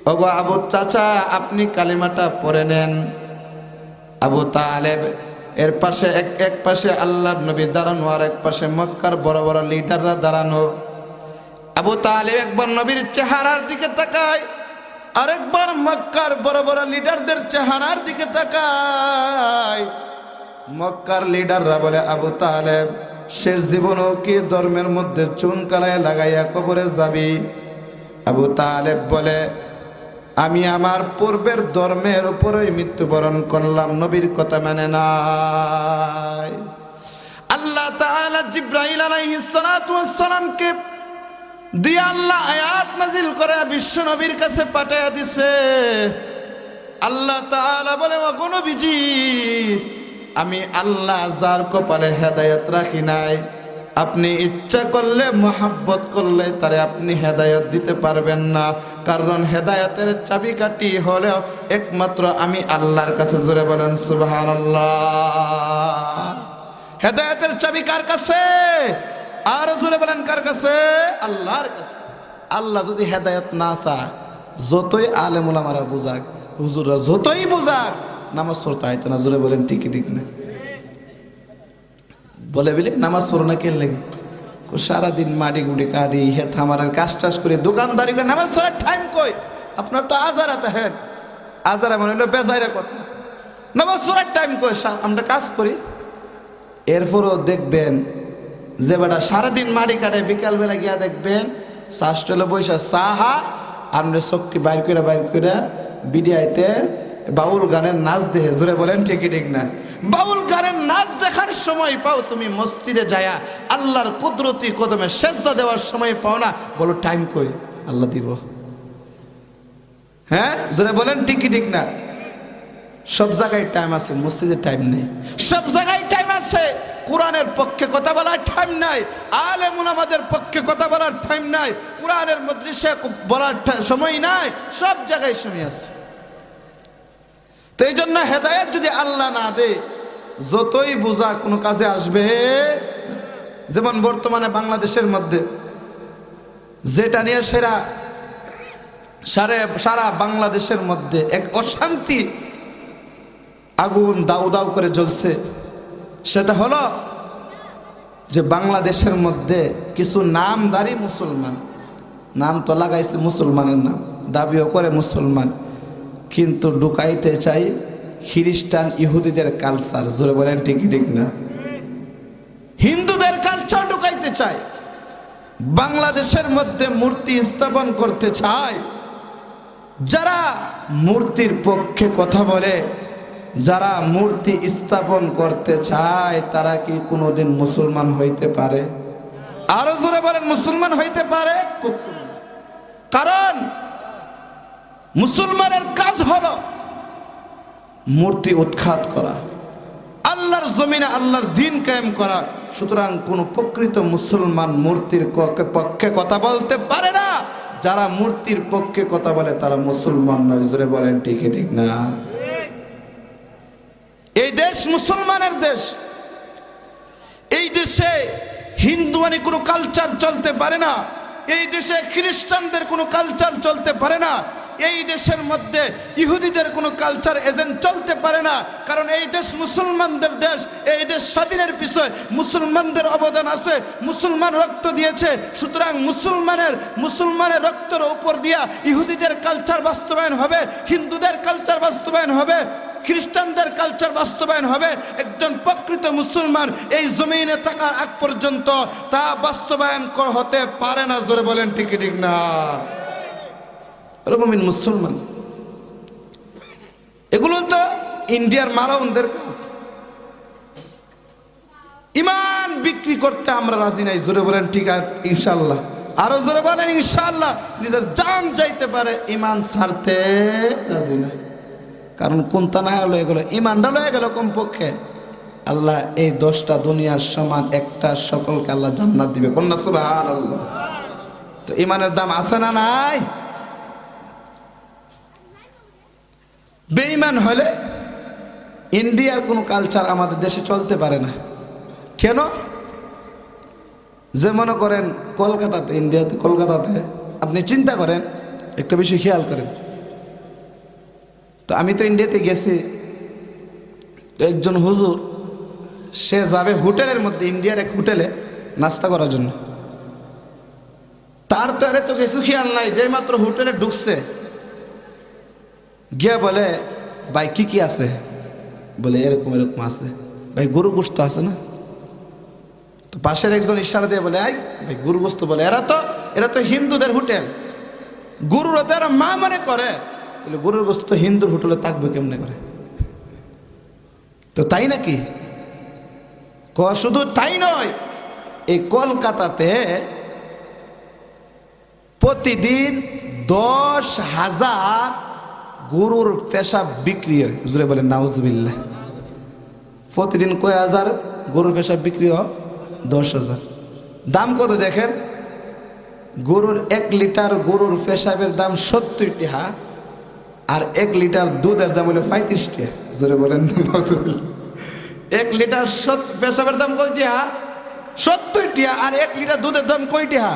ওগো আবু চাচা আপনি কালিমাটা পড়ে নেন আবু তালেব এর পাশে এক পাশে আল্লাহর নবী দাঁড়ানো আর এক পাশে মক্কার বড় বড় লিডাররা দাঁড়ানো আবু তালেব একবার নবীর চেহারার দিকে তাকায় আরেকবার মক্কার বড় বড় লিডারদের চেহারার দিকে তাকায় মক্কার লিডাররা বলে আবু তালেব শেষ জীবনও কি ধর্মের মধ্যে চুন কালায় লাগাইয়া কবরে যাবি আবু তালেব বলে আমি আমার পূর্বের ধর্মের উপরেই মৃত্যুবরণ করলাম নবীর কথা মানে নাই আল্লাহ তাআলা জিব্রাইল আলাইহিস সালাতু ওয়াস সালামকে দিয়া আল্লাহ আয়াত নাজিল করে বিশ্ব নবীর কাছে পাঠিয়ে দিয়েছে আল্লাহ তাআলা বলে ওগো নবীজি আমি আল্লাহ যার কপালে হেদায়েত রাখি নাই, আপনি ইচ্ছা করলে মোহাব্বত করলে তারে আপনি হেদায়েত দিতে পারবেন না, কারণ হেদায়েতের চাবিকাঠি হলেও একমাত্র আমি আল্লাহর কাছে। জোরে বলেন সুবহানাল্লাহ। হেদায়েতের চাবি কার কাছে? আর জোরে বলেন কার কাছে? আল্লাহর কাছে। আল্লাহ যদি হেদায়েত না চায়, যতই আলেম ওলামারা বুঝাক, হুজুররা যতই বুঝাক, নামাজ পড়তে হয়তো না। জোরে বলেন ঠিক না? বলে বিলে নামাজ পড়ো না কে লাগে? সারাদিন মাটি গুটি কাটি হেত আমার কাজ টাজ করে দোকানদারি করে নামাজ পড়ার টাইম কই? আপনার তো আজারাতে হেন আজারা মনে হলো বেজাইরা কথা। নামাজ পড়ার টাইম কই? আমরা কাজ করি। এরপরও দেখবেন যে বেটা সারাদিন মাটি কাটে, বিকালবেলা গিয়া দেখবেন শাস্টলে বৈশা সাহা আমরা শক্তি বাইর করে বিডিআইতে বাউল গানের নাচ দেখে। জোরে বলেন ঠিক না? বাউল গানের নাচ দেখার সময় পাও তুমি, মসজিদে যায়া আল্লাহর কুদরতি কদমে সেজদা দেওয়ার সময় পাও না। বলো টাইম কই? আল্লাহ দিব। হ্যাঁ জোরে বলেন ঠিক না? সব জায়গায় টাইম আছে, মসজিদে টাইম নেই। সব জায়গায় টাইম আছে, কোরআনের পক্ষে কথা বলার টাইম নাই, আলেম উলামাদের পক্ষে কথা বলার টাইম নাই, কোরআনের মজলিসে বলার সময় নাই। সব জায়গায় সময় আছে। তো এই জন্য হেদায়েত যদি আল্লাহ না দে, যতই বোঝা কোনো কাজে আসবে। যেমন বর্তমানে বাংলাদেশের মধ্যে যেটা নিয়ে সারা বাংলাদেশের মধ্যে এক অশান্তি আগুন দাউ দাউ করে জ্বলছে, সেটা হলো যে বাংলাদেশের মধ্যে কিছু নামধারী মুসলমান, নাম তো লাগাইছে মুসলমানের নাম, দাবিও করে মুসলমান, কিন্তু ঢুকাইতে চাই খ্রিস্টান ইহুদিদের কালচার। জোরে বলেন ঠিক না? হিন্দুদের কালচার ঢুকাইতে চায়, বাংলাদেশের মধ্যে মূর্তি স্থাপন করতে চায়। যারা মূর্তির পক্ষে কথা বলে, যারা মূর্তি স্থাপন করতে চায়, তারা কি কোনোদিন মুসলমান হইতে পারে? আরো জোরে বলেন মুসলমান হইতে পারে? কারণ মুসলমানের কাজ হলো মূর্তি উৎখাত করা, আল্লাহর জমিনে আল্লাহর দ্বীন কায়েম করা। সুতরাং কোন প্রকৃত মুসলমান মূর্তির পক্ষে কথা বলতে পারে না। যারা মূর্তির পক্ষে কথা বলে তারা মুসলমান নয়। জোরে বলেন ঠিক না? এই দেশ মুসলমানের দেশ। এই দেশে হিন্দুয়ানি কোনো কালচার চলতে পারে না। এই দেশে খ্রিস্টানদের কোনো কালচার চলতে পারে না। এই দেশের মধ্যে ইহুদিদের কোনো কালচার এজেন্ট চলতে পারে না। কারণ এই দেশ মুসলমানদের দেশ। এই দেশ স্বাধীনের পিছনে মুসলমানদের অবদান আছে, মুসলমান রক্ত দিয়েছে। সুতরাং মুসলমানের রক্তের উপর দিয়া ইহুদিদের কালচার বাস্তবায়ন হবে, হিন্দুদের কালচার বাস্তবায়ন হবে, খ্রিস্টানদের কালচার বাস্তবায়ন হবে। একজন প্রকৃত মুসলমান এই জমিনে থাকার আগ পর্যন্ত তা বাস্তবায়ন হতে পারে না। জোরে বলেন ঠিক না? মুমিন মুসলমান এগুলো তো ইন্ডিয়ার মারাউনদের কাজ। ইমান বিক্রি করতে আমরা রাজি নাই। জোরে বলেন ঠিক আছে ইনশাআল্লাহ? আরো জোরে বলেন ইনশাআল্লাহ? নিজের জান যাইতে পারে, ইমান ছাড়তে রাজি নাই। কারণ কোনটা না হলো এগুলো ইমানটা লয়ে গেল কমপক্ষে। আল্লাহ এই 10টা দুনিয়ার সমান একটা সকলকে আল্লাহ জান্নাত দিবে। কন্যা সুবহানাল্লাহ। তো ইমানের দাম আছে না নাই? বেঈমান হলে ইন্ডিয়ার কোনো কালচার আমাদের দেশে চলতে পারে না। কেন? যে মনে করেন কলকাতাতে, ইন্ডিয়াতে কলকাতাতে আপনি চিন্তা করেন, একটা বিষয় খেয়াল করেন তো। আমি তো ইন্ডিয়াতে গেছি, একজন হুজুর সে যাবে হোটেলের মধ্যে, ইন্ডিয়ার এক হোটেলে নাস্তা করার জন্য। তার তো আরে তো কিছু খেয়াল নাই, যে মাত্র হোটেলে ঢুকছে গিয়া বলে ভাই কি কি আছে? বলে এরকম এরকম আছে। ভাই গরু গোশত আছে না? তো পাশের একজন ইশারা দিয়ে বলে আই ভাই গরু গোশত। বলে এরা তো হিন্দুদের হোটেল, গরুর তো এরা মা মনে করে। তাহলে গরুর গোশত হিন্দুর হোটেলে থাকবে কেমনে করে? তো তাই নাকি? শুধু তাই নয়, এই কলকাতাতে প্রতিদিন 10,000 গরুর পেশাব বিক্রি হয়। হুজুরে বলেন নাউজুবিল্লাহ। প্রতিদিন কয় হাজার গরুর পেশাব বিক্রি হয়? 10,000। দাম কত দেখেন, গরুর 1 লিটার গরুর পেশাবের দাম 70 টাকা, আর 1 লিটার দুধের দাম হলো 35 টাকা। জোরে বলেন। 1 লিটার পেশাবের দাম কয় টাকা? 70 টাকা। আর 1 লিটার দুধের দাম কয় টাকা?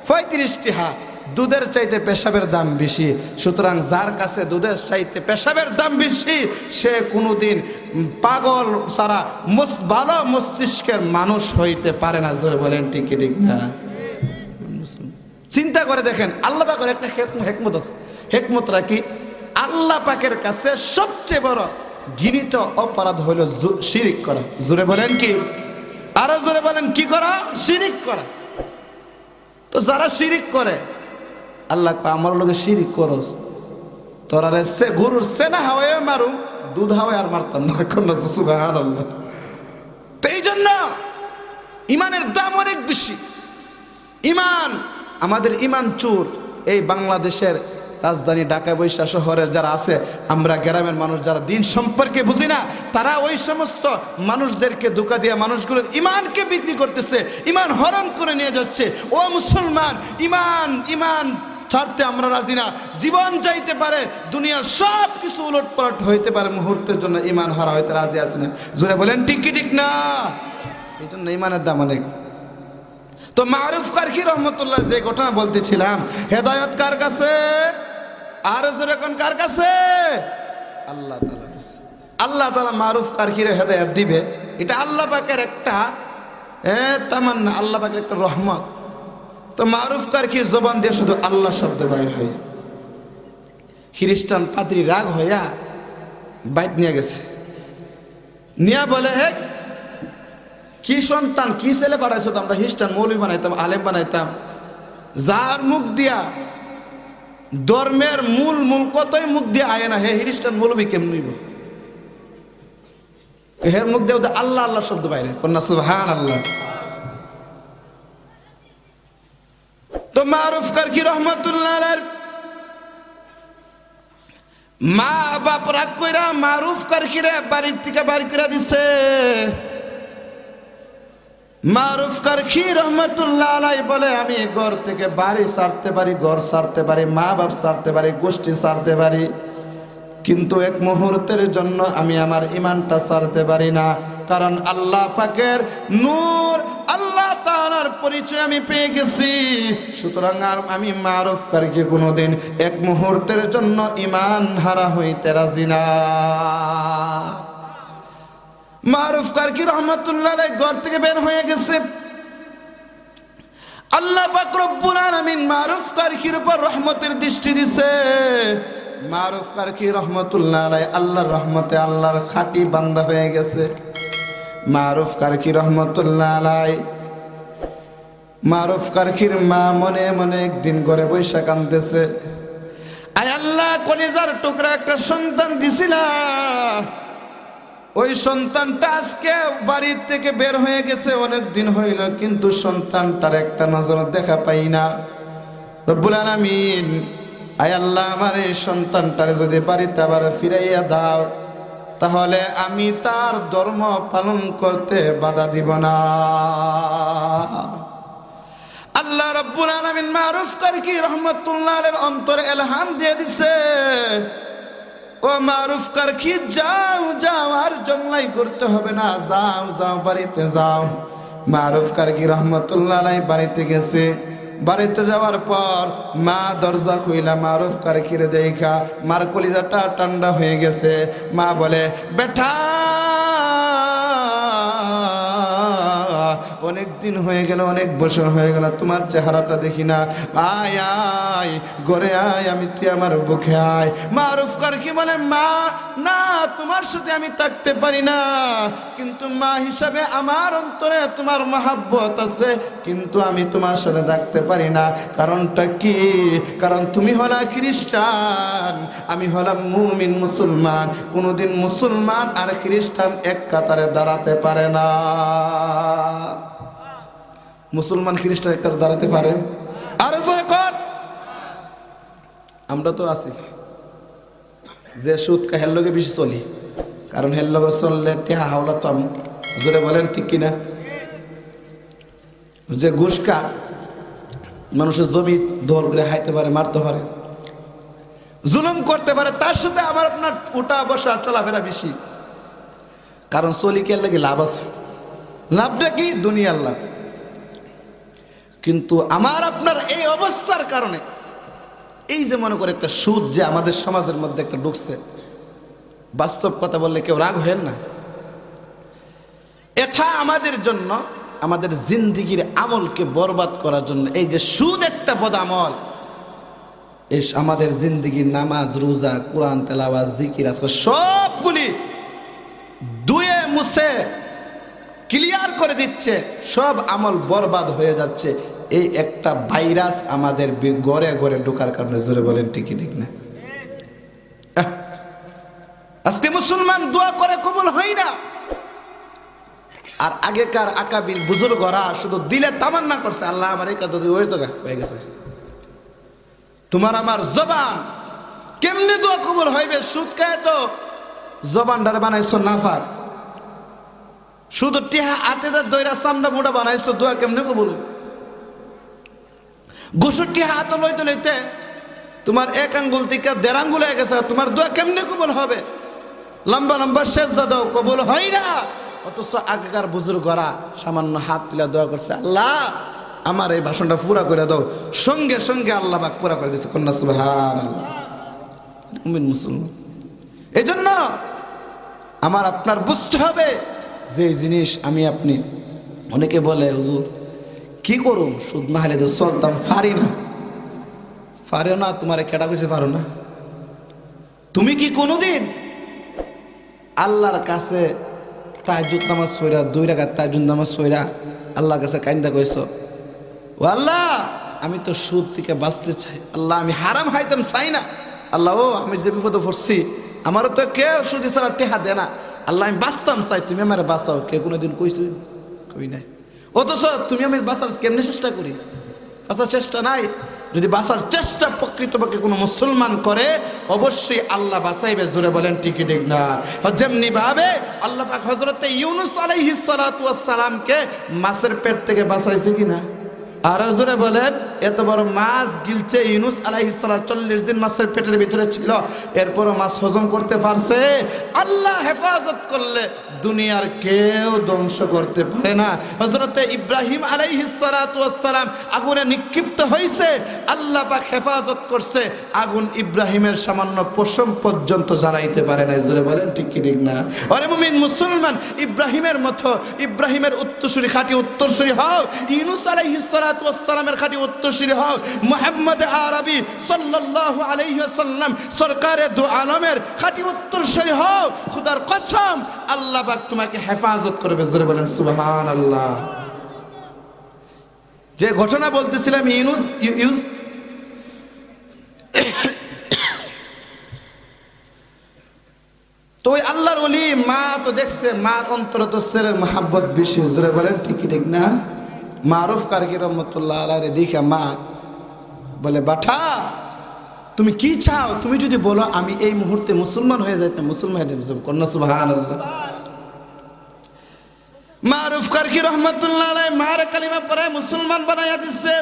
35 টাকা। দুধের চাইতে পেশাবের দাম বেশি। সুতরাং যার কাছে দুধের চাইতে পেশাবের দাম বেশি, সে কোনোদিন পাগল ছাড়া ভালো মস্তিষ্কের মানুষ হইতে পারে না। জোরে বলেন ঠিক ঠিক না? চিন্তা করে দেখেন, আল্লাহ পাকের একটা হেকমত আছে। হেকমতটা কি? আল্লাহ পাকের কাছে সবচেয়ে বড় ঘৃণিত অপরাধ হলো শিরিক করা। জোরে বলেন কি? আরো জোরে বলেন, কি করা? শিরিক করা। তো যারা শিরিক করে, আল্লাহ আমার লোকে শিরিক করস, তোরা সে গরুর সেনা হাওয়ায় মারুম, দুধ হাওয়ায় আর মারতাম না। সুবহানাল্লাহ। তো এই জন্য ইমানের দাম অনেক বেশি। ইমান, আমাদের ইমান চুর। এই বাংলাদেশের রাজধানী ঢাকা বৈশা শহরের যারা আছে, আমরা গ্রামের মানুষ যারা দিন সম্পর্কে বুঝি না, তারা ওই সমস্ত মানুষদেরকে ধোঁকা দিয়ে মানুষগুলোর ইমানকে বিক্রি করতেছে, ইমান হরণ করে নিয়ে যাচ্ছে। ও মুসলমান, ইমান ইমান ছাড়তে আমরা রাজি না। জীবন যাইতে পারে, দুনিয়ার সব কিছু উলটপালট হইতে পারে, মুহূর্তের জন্য ইমান হারা হইতে রাজি আছে না? জোরে বলেন ঠিক কি ঠিক না? এই জন্য ইমানের দাম অনেক। তো মারুফ কারখি রহমতুল্লাহ যে ঘটনা বলতেছিলাম, হেদায়েত কার কাছে? আর জোরে কোন কার কাছে? আল্লাহ তাআলার কাছে। আল্লাহ তাআলা মারুফ কারখিরে হেদায়েত দিবে, এটা আল্লাহ পাকের একটা তামান্না, আল্লাহ পাকের একটা রহমত। তো মারুফ কারখি জবান দিয়ে শুধু আল্লাহ শব্দ বাইর হয়। খ্রিস্টান পাদ্রী রাগ হইয়া বাইট নিয়ে গেছে, নিয়া বলে, হে কি সন্তান, কি ছেলে পাঠাইছো? তো আমরা খ্রিস্টান মৌলবী বানাইতাম, আলেম বানাইতাম, যার মুখ দিয়া ধর্মের মূল কতই মুখ দিয়ে আয় না, হে খ্রিস্টান মৌলবী কেমন হইব? হের মুখ দিয়ে আল্লাহ আল্লাহ শব্দ বাইরে কন্যা। সুবহানাল্লাহ। তো মারুফ কারখি রহমতুল্লাহ আলাইহির মা বাপ রাগ কইরা মারুফ কারখিরে বাড়ির থেকে বাড়ি করে দিছে। মারুফ কারখি রহমতুল্লাহ আলাইহি বলে, আমি ঘর থেকে বাড়ি ছাড়তে পারি, ঘর ছাড়তে পারি, মা বাপ ছাড়তে পারি, গোষ্ঠী ছাড়তে পারি, কিন্তু এক মুহূর্তের জন্য আমি আমার ইমানটা ছাড়তে পারি না। কারণ আল্লাহ পাকের নূর, আল্লাহ তাআলার পরিচয় আমি পেয়ে গেছি। সুতরাং আর আমি মারুফ কারখি কোনোদিন এক মুহূর্তের জন্য ইমান হারা হইতে রাজি না। মারুফ কারখি রহমতুল্লাহ আলাইহি ঘর থেকে বের হয়ে গেছে। আল্লাহ পাক রব্বুল আলামিন মারুফ কারখির উপর রহমতের দৃষ্টি দিছে। মারুফ কারখি রহমতুল্লাহ আলাইহি আল্লাহর রহমতে আল্লাহর খাঁটি বান্দা হয়ে গেছে। মারুফ কারখি রহমতুল্লাহ আলাইহি, মারুফ কারখির মা মনে মনে একদিন ঘরে বৈশা কাঁদতেছে, আয় আল্লাহ, কলিজার টুকরা একটা সন্তান দিছিলা, ওই সন্তানটা আজকে বাড়ির থেকে বের হয়ে গেছে, অনেক দিন হইল, কিন্তু সন্তানটার একটা নজর দেখা পাই না। রব্বুল আলামিন, আয় আল্লাহ, আমার এই সন্তানটারে যদি বাড়িতে আবার ফিরাইয়া দাও, তাহলে আমি তার ধর্ম পালন করতে বাধা দিব না। আল্লাহ রব্বুল আলামিন মারুফ কারখি রহমতুল্লাহ আলাইহির অন্তরে ইলহাম দিয়ে দিছে, ও মারুফ কারখি, যাও যাও, আর জংলাই করতে হবে না, যাও যাও, বাড়িতে যাও। মারুফ কারখি রহমতুল্লাহ আলাইহি বাড়িতে গেছে। বাড়িতে যাওয়ার পর মা দরজা খুইলা মারুফ কারখিরে দেখা মার কলিজাটা ঠান্ডা হয়ে গেছে। মা বলে, বেটা, অনেক দিন হয়ে গেল, অনেক বছর হয়ে গেল, তোমার চেহারাটা দেখি না, আয় আয় ঘরে আয়, আমি তুই আমার বুকে আয়। মারুফ কারখি বলে, মা না, তোমার সাথে আমি থাকতে পারি না, কিন্তু মা হিসাবে আমার অন্তরে তোমার মহাব্বত আছে, কিন্তু আমি তোমার সাথে থাকতে পারি না। কারণটা কি? কারণ তুমি হলা খ্রিস্টান, আমি হলাম মুমিন মুসলমান। কোনোদিন মুসলমান আর খ্রিস্টান এক কাতারে দাঁড়াতে পারে না। মুসলমান খ্রিস্টান এক কাতারে দাঁড়াতে পারে? আর আমরা তো আছি যে সুদ কাহের লোকে বেশি চলি, কারণ হের লগে চললে টেহা হাওলাত পাম। জোরে বলেন ঠিক কিনা? যে ঘুষকা মানুষের জমি দখল করে হাইতে পারে, মারতে পারে, জুলুম করতে পারে, তার সাথে আমার আপনার উঠা বসা চলাফেরা বেশি। কারণ চলিকের লাগে লাভ আছে। লাভটা কি? দুনিয়ার লাভ। কিন্তু আমার আপনার এই অবস্থার কারণে, এই যে মনে করে একটা সুদ যে আমাদের সমাজের মধ্যে একটা ঢুকছে, বাস্তব কথা বললে কেউ রাগ হেন না, এটা আমাদের জন্য, আমাদের জিন্দিগির আমলকে বরবাদ করার জন্য এই যে সুদ একটা বদ আমল, এই আমাদের জিন্দিগির নামাজ, রোজা, কোরআন তেলাওয়াত, জিকির, আজকাল সবগুলি ধুয়ে মুছে ক্লিয়ার করে দিচ্ছে, সব আমল বরবাদ হয়ে যাচ্ছে। এই একটা ভাইরাস আমাদের ঘরে ঘরে ঢোকার কারণে। জোরে বলেন ঠিক ঠিক না? আজকে মুসলমান দোয়া করে কবুল হয় না। আর আগেকার আকাবির বুজুর্গরা শুধু দিলে তামান্না করছে, আল্লাহ আমার এই কাজ যদি হয়ে তো হয়ে গেছে। তোমার আমার জবান কেমনে দোয়া কবুল হইবে? সুদ খায় তো জবানটারে বানাইছো নাফাক, শুধু টিহা আতেদার দইরা সামনা মোটা বানাইছো, দোয়া কেমনে কবুল? গোসর টিহা হাত লইতে লইতে তোমার এক আঙ্গুল থেকে 1.5 আঙ্গুল হয়ে গেছে, তোমার দোয়া কেমনে কবুল হবে? লম্বা লম্বা সেজদা দাও, কবুল হয় না। অথচ আগেকার বুজুর্গরা সামান্য হাত তুলে দোয়া করছে, আল্লাহ আমার এই ভাষণটা পুরা করে দাও, সঙ্গে সঙ্গে আল্লাহ পাক পুরা করে দিয়েছে। কন্যা সুবহানাল্লাহ। মুমিন মুসলমান, এই জন্য আমার আপনার বুঝতে হবে যে জিনিস আমি আপনি, অনেকে বলে হুজুর কি করুম, সুদ না হলে তো চলতাম, পারি না। পারো না? তোমার কেডা কইছে পারো না? তুমি কি কোনোদিন আল্লাহর কাছে তাহাজ্জুদ নামাজ পড়া, 2 রাকাত তাহাজ্জুদ নামাজ পড়া আল্লাহর কাছে কাইন্দা কইছো, ও আল্লাহ আমি তো সুদ থেকে বাঁচতে চাই, আল্লাহ আমি হারাম খাইতাম চাই না, আল্লাহ ও আমি যে বিপদে পড়ছি, আমারও তো কেউ সুদি ছাড়া টেহা দে না, আল্লাহ আমি বাঁচতাম চাই, তুমি আমার বাঁচাও। কে কোনোদিন কইছো? কই নাই। অথচ তুমি আমি বাঁচার কেমনে চেষ্টা করি? বাঁচার চেষ্টা নাই। যদি বাঁচার চেষ্টা প্রকৃতপক্ষে কোনো মুসলমান করে, অবশ্যই আল্লাহ বাঁচাইবে। জোরে বলেন ঠিক ঠিক না? যেমনি ভাবে আল্লাহ পাক হযরতে ইউনূস আলাইহিস সালাতু ওয়াস সালামকে মাছের পেট থেকে বাঁচাইছে কিনা? আর জোরে বলেন। এত বড় মাছ গিলছে ইউনূস আলাইহিস সালাম, 40 দিন মাছের পেটের ভিতরে ছিল, এরপরও মাছ হজম করতে পারছে। আল্লাহ হেফাজত করলে দুনিয়ার কেউ ধ্বংস করতে পারে না। হযরতে ইব্রাহিম আলাইহিস সালাতু ওয়াস সালাম আগুনে নিক্ষিপ্ত হয়েছে, আল্লাহ পাক হেফাজত করছে, আগুন ইব্রাহিমের সামান্য পশম পর্যন্ত জ্বালাইতে পারে না। জোরে বলেন ঠিক কি ঠিক না? আরে মুমিন মুসলমান, ইব্রাহিমের মতো, ইব্রাহিমের উত্তরসূরি, খাঁটি উত্তরসূরি হও, ইউনূস আলাইহিস সালাতু ওয়াস সালামের খাঁটি উত্তরসূরি হও, মুহাম্মদ আরবি সাল্লাল্লাহু আলাইহি ওয়াসাল্লাম সরকারে দু আলমের খাঁটি উত্তরসূরি হও। খোদার কসম আল্লাহ পাক তোমাকে হেফাজত করবে। জোরে বলেন সুবহানাল্লাহ। যে ঘটনা বলতেছিলাম ইউনূস তো ওই আল্লাহর ওলি মা তো দেখছে, মার অন্তর তো ছেলের মহাব্বত বেশি। জোরে বলেন ঠিক ঠিক না? মারুফ কারকি রহমতুল্লাহ আলাইহি দেখা মা বলে, বাঠা তুমি কি চাও? তুমি যদি বলো আমি এই মুহূর্তে মুসলমান হয়ে যাইতাম, মুসলমান হয়ে যাইতাম। কন্যা সুবহানাল্লাহ। মারুফ কারকি রহমতুল্লাহ আলাইহি মার কালিমা পড়ে মুসলমান বানাইয়া দিচ্ছে।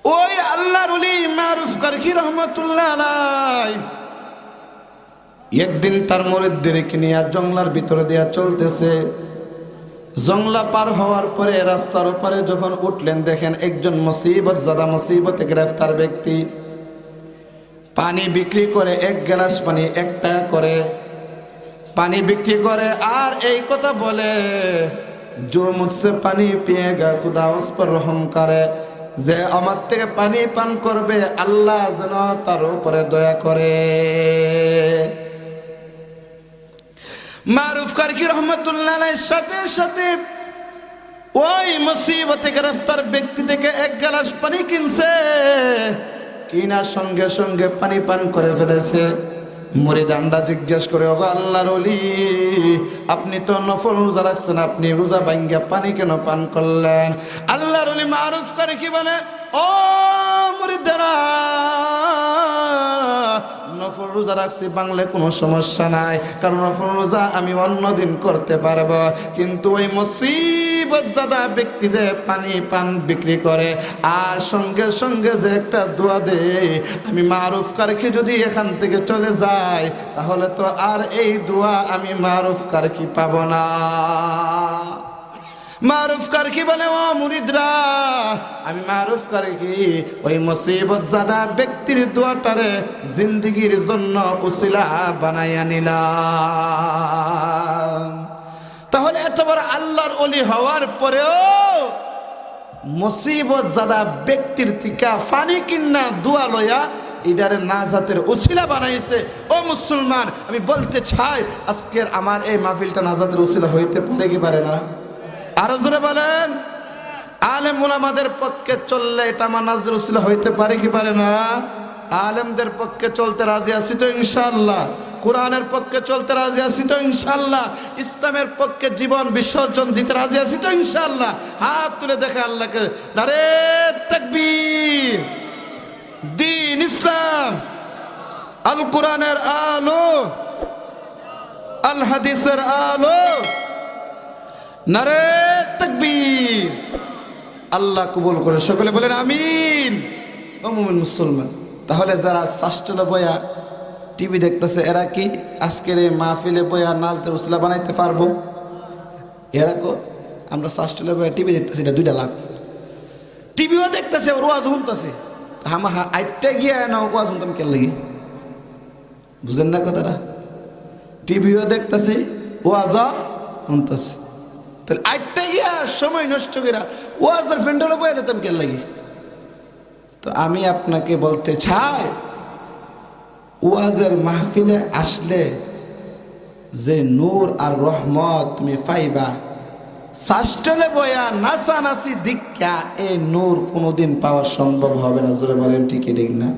ওই আল্লাহর ওলি মারুফ কারকি রহমতুল্লাহ আলাইহি একদিন তার মুরিদদেরকে নিয়ে জঙ্গলার ভিতরে দিয়া চলতেছে। জংলা পার হওয়ার পরে রাস্তার ওপারে যখন উঠলেন, দেখেন একজন মুসিবত জাদা, মুসিবতে গ্রেফতার ব্যক্তি পানি বিক্রি করে, 1 গ্লাস পানি 1 টাকা করে পানি বিক্রি করে, আর এই কথা বলে, जो मुझसे पानी पिएगा खुदा उस पर रहम करे, যে আমার থেকে পানি পান করবে আল্লাহ যেন তার উপরে দয়া করে। মারুফ কারকি রহমতুল্লাহ আলাইহির সাথে সাথে ওই মুসিবতে গ্রেফতার ব্যক্তি থেকে 1 গ্লাস পানি কিনছে, কিনার সঙ্গে সঙ্গে পানি পান করে ফেলেছে। মুরিদানরা জিজ্ঞেস করে, ওগো আল্লাহর ওলি, আপনি তো নফল রোজা রাখছেন, আপনি রোজা ভাঙ্গা পানি কেন পান করলেন? আল্লাহর ওলি মারুফ কারকি বলে, ও মুরিদানরা, নফল রোজা রাখছি বাংলা কোনো সমস্যা নাই, কারণ নফল রোজা আমি অন্যদিন করতে পারবো। কিন্তু ওই মুসিবতজাদা ব্যক্তি যে পান বিক্রি করে আর সঙ্গে সঙ্গে যে একটা দোয়া দেয়, আমি মারুফ কারখি যদি এখান থেকে চলে যাই তাহলে তো আর এই দোয়া আমি মারুফ কারখি পাবো না। মারুফ কারখি বলে ও মুরিদরা, আমি মারুফ কারখি ওই মুসিবতজাদা ব্যক্তির দোয়াটারে জিন্দেগির জন্য উসিলা বানাইয়া নিলাম। তাহলে এত বড় আল্লাহর ওলি হওয়ার পরেও মুসিবতজাদা ব্যক্তির থেকে ফানি কিন্না দোয়া লয়া ইদারে নাজাতের উসিলা বানাইছে। ও মুসলমান, আমি বলতে চাই আজকের আমার এই মাহফিলটা নাজাতের উসিলা হইতে পারে কি পারে না? আরো জোরে বলেন। আলেম উলামাদের পক্ষে চললে এটা আমার নাজাতের উসিলা হইতে পারে কি পারে না? আলেমদের পক্ষে চলতে রাজি আছি তো ইনশাআল্লাহ, কোরআনের পক্ষে চলতে রাজি আছি তো ইনশাআল্লাহ, ইসলামের পক্ষে জীবন বিসর্জন দিতে রাজি আছি তো ইনশাআল্লাহ। হাত তুলে দেখে আল্লাহকে, নারে তাকবীর। দ্বীন ইসলাম, আল কোরআনের আলো, আল হাদিসের আলো, নারে তাকবীর। আল্লাহ কবুল করে, সকলে বলেন আমিন। ও মুমিন মুসলমান, তাহলে যারা শাস্ত্রে বয়া টিভি দেখতেছে এরা কি আজকের এই মাহফিলে বয়া নাজাতের উসিলা বানাইতে পারবো? এরা কো আমরা শাস্ত্রে বয়া টিভি দেখতেছি, এটা 2টা লাভ। টিভিও দেখতেছে, ওয়াজ শুনতেছে, হামা আইটটা গিয়া না ওয়াজ শুনতাম কেন লাগি? বুঝেন না কথাটা? টিভিও দেখতেছি, ওয়াজও শুনতেছে, তাহলে আইটটা গিয়া সময় নষ্ট করে ওয়াজের ফ্রেন্ডগুলো বয়া যেতাম কেন লাগি? তো আমি আপনাকে বলতে চাই, ওয়াজের মাহফিলে আসলে যে নূর আর রহমত তুমি পাইবা, শাস্ত্রে বয়া নাচানাচি দীক্ষা এই নূর কোনোদিন পাওয়া সম্ভব হবে না। জোরে বলেন ঠিক ঠিক না?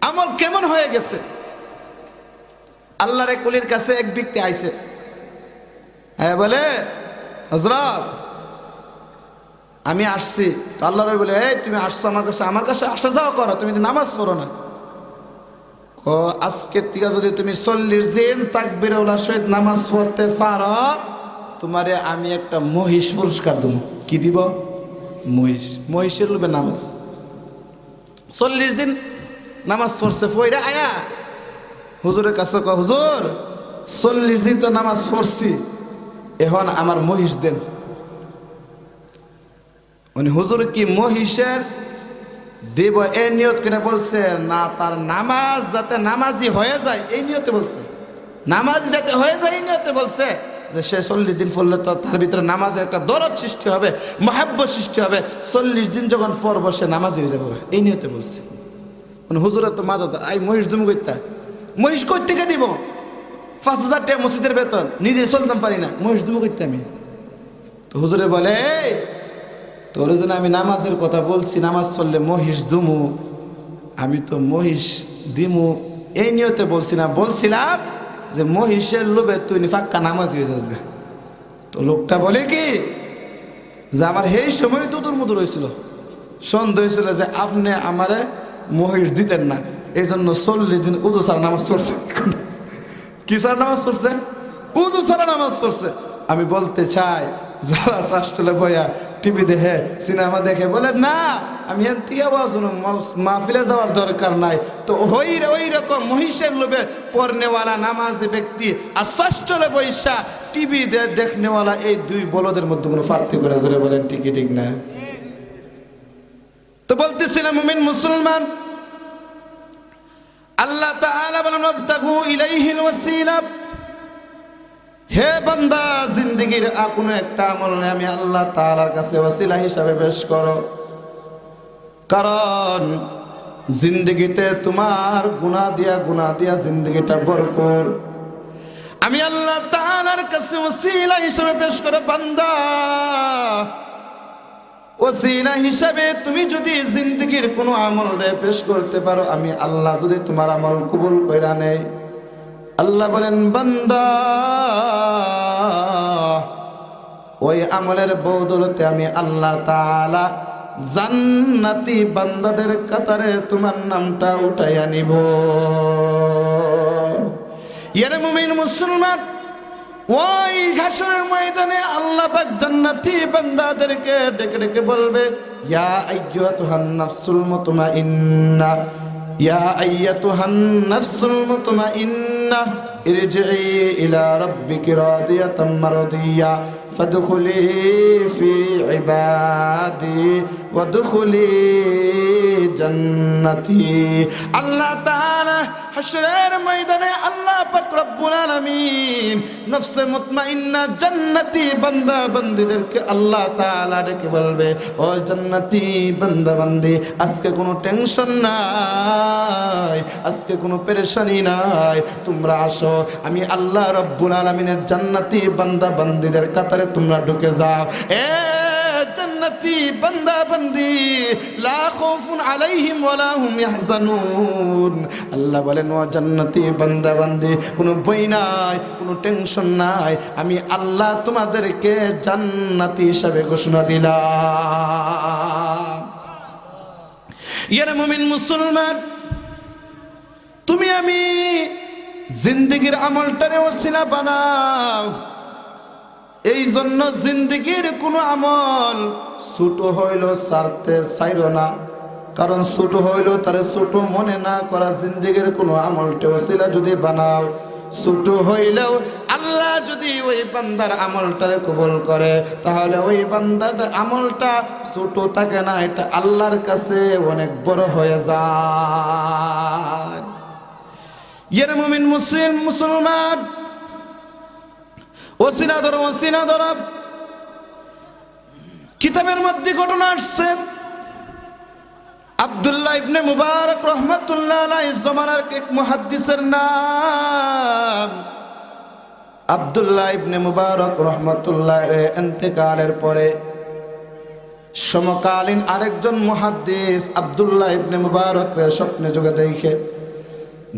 আমল কেমন হয়ে গেছে? আল্লাহর কুলির কাছে এক ব্যক্তি আইছে, হ্যাঁ বলে হযরত আমি আসছি। তো আল্লাহর বলে, এই তুমি আসছো আমার কাছে আসা যাওয়া করো, তুমি নামাজ পড়ো না। আজকের থেকে যদি তুমি 40 দিন তাকবীরুল্লাহ সহিত নামাজ পড়তে পারো, তোমারে আমি একটা মহিষ পুরস্কার দেব। কি দিব? মহিষ। মহিষের লোভে নামাজ। 40 দিন নামাজ পড়ছে, পড়ে আয়া হুজুরের কাছে কয়, হুজুর 40 দিন তো নামাজ পড়ছি, এখন আমার মহিষ দেন। উনি হুজুর কি মহিষের দেব এই নিয়ত করে বলছে না, তার নামাজ যাতে নামাজি হয়ে যায় এই নিয়তে বলছে, নামাজ যাতে হয়ে যায় এই নিয়তে বলছে, যে সে 40 দিন পড়লে তো তার ভিতরে নামাজের একটা দরদ সৃষ্টি হবে, মহাব্বত সৃষ্টি হবে, 40 দিন যখন পড়ব সে নামাজি হয়ে যাবে, এই নিয়তে বলছে। মানে হুজুরের তো মাদা আই মহিষ তুমি কইতা, মহিষ কই থেকে দিব? 5000 টাকা মসজিদের বেতন, নিজে চলতাম পারি না, মহিষ তুমি কইতে আমি? তো হুজুরে বলে, তোর জন্য আমি নামাজের কথা বলছি, নামাজ চললে মহিষ দুমু, আমি তো মহিষ দিমু এই নিয়তে বলছি না, বলছিলাম যে মহিষের লোভে তুই ফাক্কা নামাজ হয়ে যাস। তো লোকটা বলে কি যে আমার সেই সময় দুদুর মুদুর হয়েছিল, সন্দেহ হয়েছিল যে আপনি আমারে মহিষ দিতেন না, এই জন্য 40 দিন উজু ছাড়া নামাজ চলছে। কি ছাড়া নামাজ চলছে? উজু ছাড়া নামাজ চলছে। আমি বলতে চাই যারা শাস্ত্রে বয়া টিভি দেখে সিনেমা দেখে বলে না আমি এর থেকে মাহফিলে যাওয়ার দরকার নাই, তো ওই রকম মহিষের লোভে পড়নেওয়ালা নামাজি ব্যক্তি আর শাস্ত্রে বৈশা টিভি দেখনেওয়ালা এই 2 বলদের মধ্যে কোনো পার্থক্য করে? জোরে বলেন ঠিক ঠিক না? তো বলতেছিলাম মুমিন মুসলমান, আল্লাহ তাআলা বলেন ওয়াবতাগু ইলাইহিল ওয়াসিলা, হে বান্দা জিন্দেগির কোনো একটা আমল আমি আল্লাহ তাআলার কাছে ওয়াসিলা হিসাবে পেশ করো, কারণ জিন্দেগিতে তোমার গুনাহ দিয়া জিন্দেগিটা ভরপুর। আমি আল্লাহ তাআলার কাছে ওয়াসিলা হিসাবে পেশ করো বান্দা, ওসিলা হিসাবে তুমি যদি জিন্দেগির কোনো আমল রে পেশ করতে পারো, আমি আল্লাহ যদি তোমার আমল কবুল কইরা নেই, আল্লাহ বলেন বান্দা ওই আমলের বদৌলতে আমি আল্লাহ তাআলা জান্নাতি বান্দাদের কাতারে তোমার নামটা উঠাইয়া নিব। ইয়ারে মুমিন মুসলমান, ওই হাসরের ময়দানে আল্লাহ পাক জান্নাতি বান্দাদেরকে ডেকে ডেকে বলবে, ইয়া আইয়াতুহান নাফসুল মুতমাইন্না, ইয়া আইয়াতুহান নাফসুল মুতমাইন্না ইরজিই ইলা রাব্বিকি রাদিয়াতাম মারদিয়া ফাদখুলি ফি ইবাদি ওয়াদখুলি জান্নাতি। আল্লাহ তাআলা হাসরের ময়দানে আল্লাহ পাক রব্বুল আলামিন নফসে মুতমাইন্না জান্নাতি বান্দা বান্দীদেরকে আল্লাহ তাআলা ডেকে বলবে, ও জান্নাতি বান্দা বান্দী, আজকে কোনো টেনশন নাই, আজকে কোনো পেরেশানি নাই, তোমরা আসো, আমি আল্লাহ রব্বুল আলামিনের জান্নাতি বান্দা বান্দীদের কাতারে তোমরা ঢুকে যাও। এ জান্নাতি বান্দা বান্দি, লা খাউফুন আলাইহিম ওয়ালা হুম ইয়াহজানুন। আল্লাহ বলেন, ও জান্নাতি বান্দা বান্দি, কোনো ভয় নাই, কোনো টেনশন নাই, আমি আল্লাহ তোমাদেরকে জান্নাতি হিসাবে ঘোষণা দিলাম। ইয়ারে মুমিন মুসলমান, তুমি আমি জিন্দেগির আমলটারে ওসিলা বানাও। এই জন্য জিন্দেগির কোনো আমল ছোট হইল ছাড়তে চাইল না, কারণ ছোট হইল তারে ছোট মনে না করা। জিন্দেগির কোনো আমলটা ওসিলা যদি বানাও, ছোট হইলেও আল্লাহ যদি ওই বান্দার আমলটারে কবুল করে, তাহলে ওই বান্দার আমলটা ছোট থাকে না, এটা আল্লাহর কাছে অনেক বড় হয়ে যায়। ইয়ারে মুমিন মুসলমান, ওসিনা ধরো, কিতাবের মধ্যে ঘটনা আসছে, আব্দুল্লাহ ইবনে মুবারক রহমাতুল্লাহ আলাইহি জামানার এক মুহাদ্দিসের নাম আব্দুল্লাহ ইবনে মুবারক রহমাতুল্লাহ আলাইহি ইন্তেকালের পরে সমকালীন আরেকজন মুহাদ্দিস আব্দুল্লাহ ইবনে মুবারকের স্বপ্নে যোগে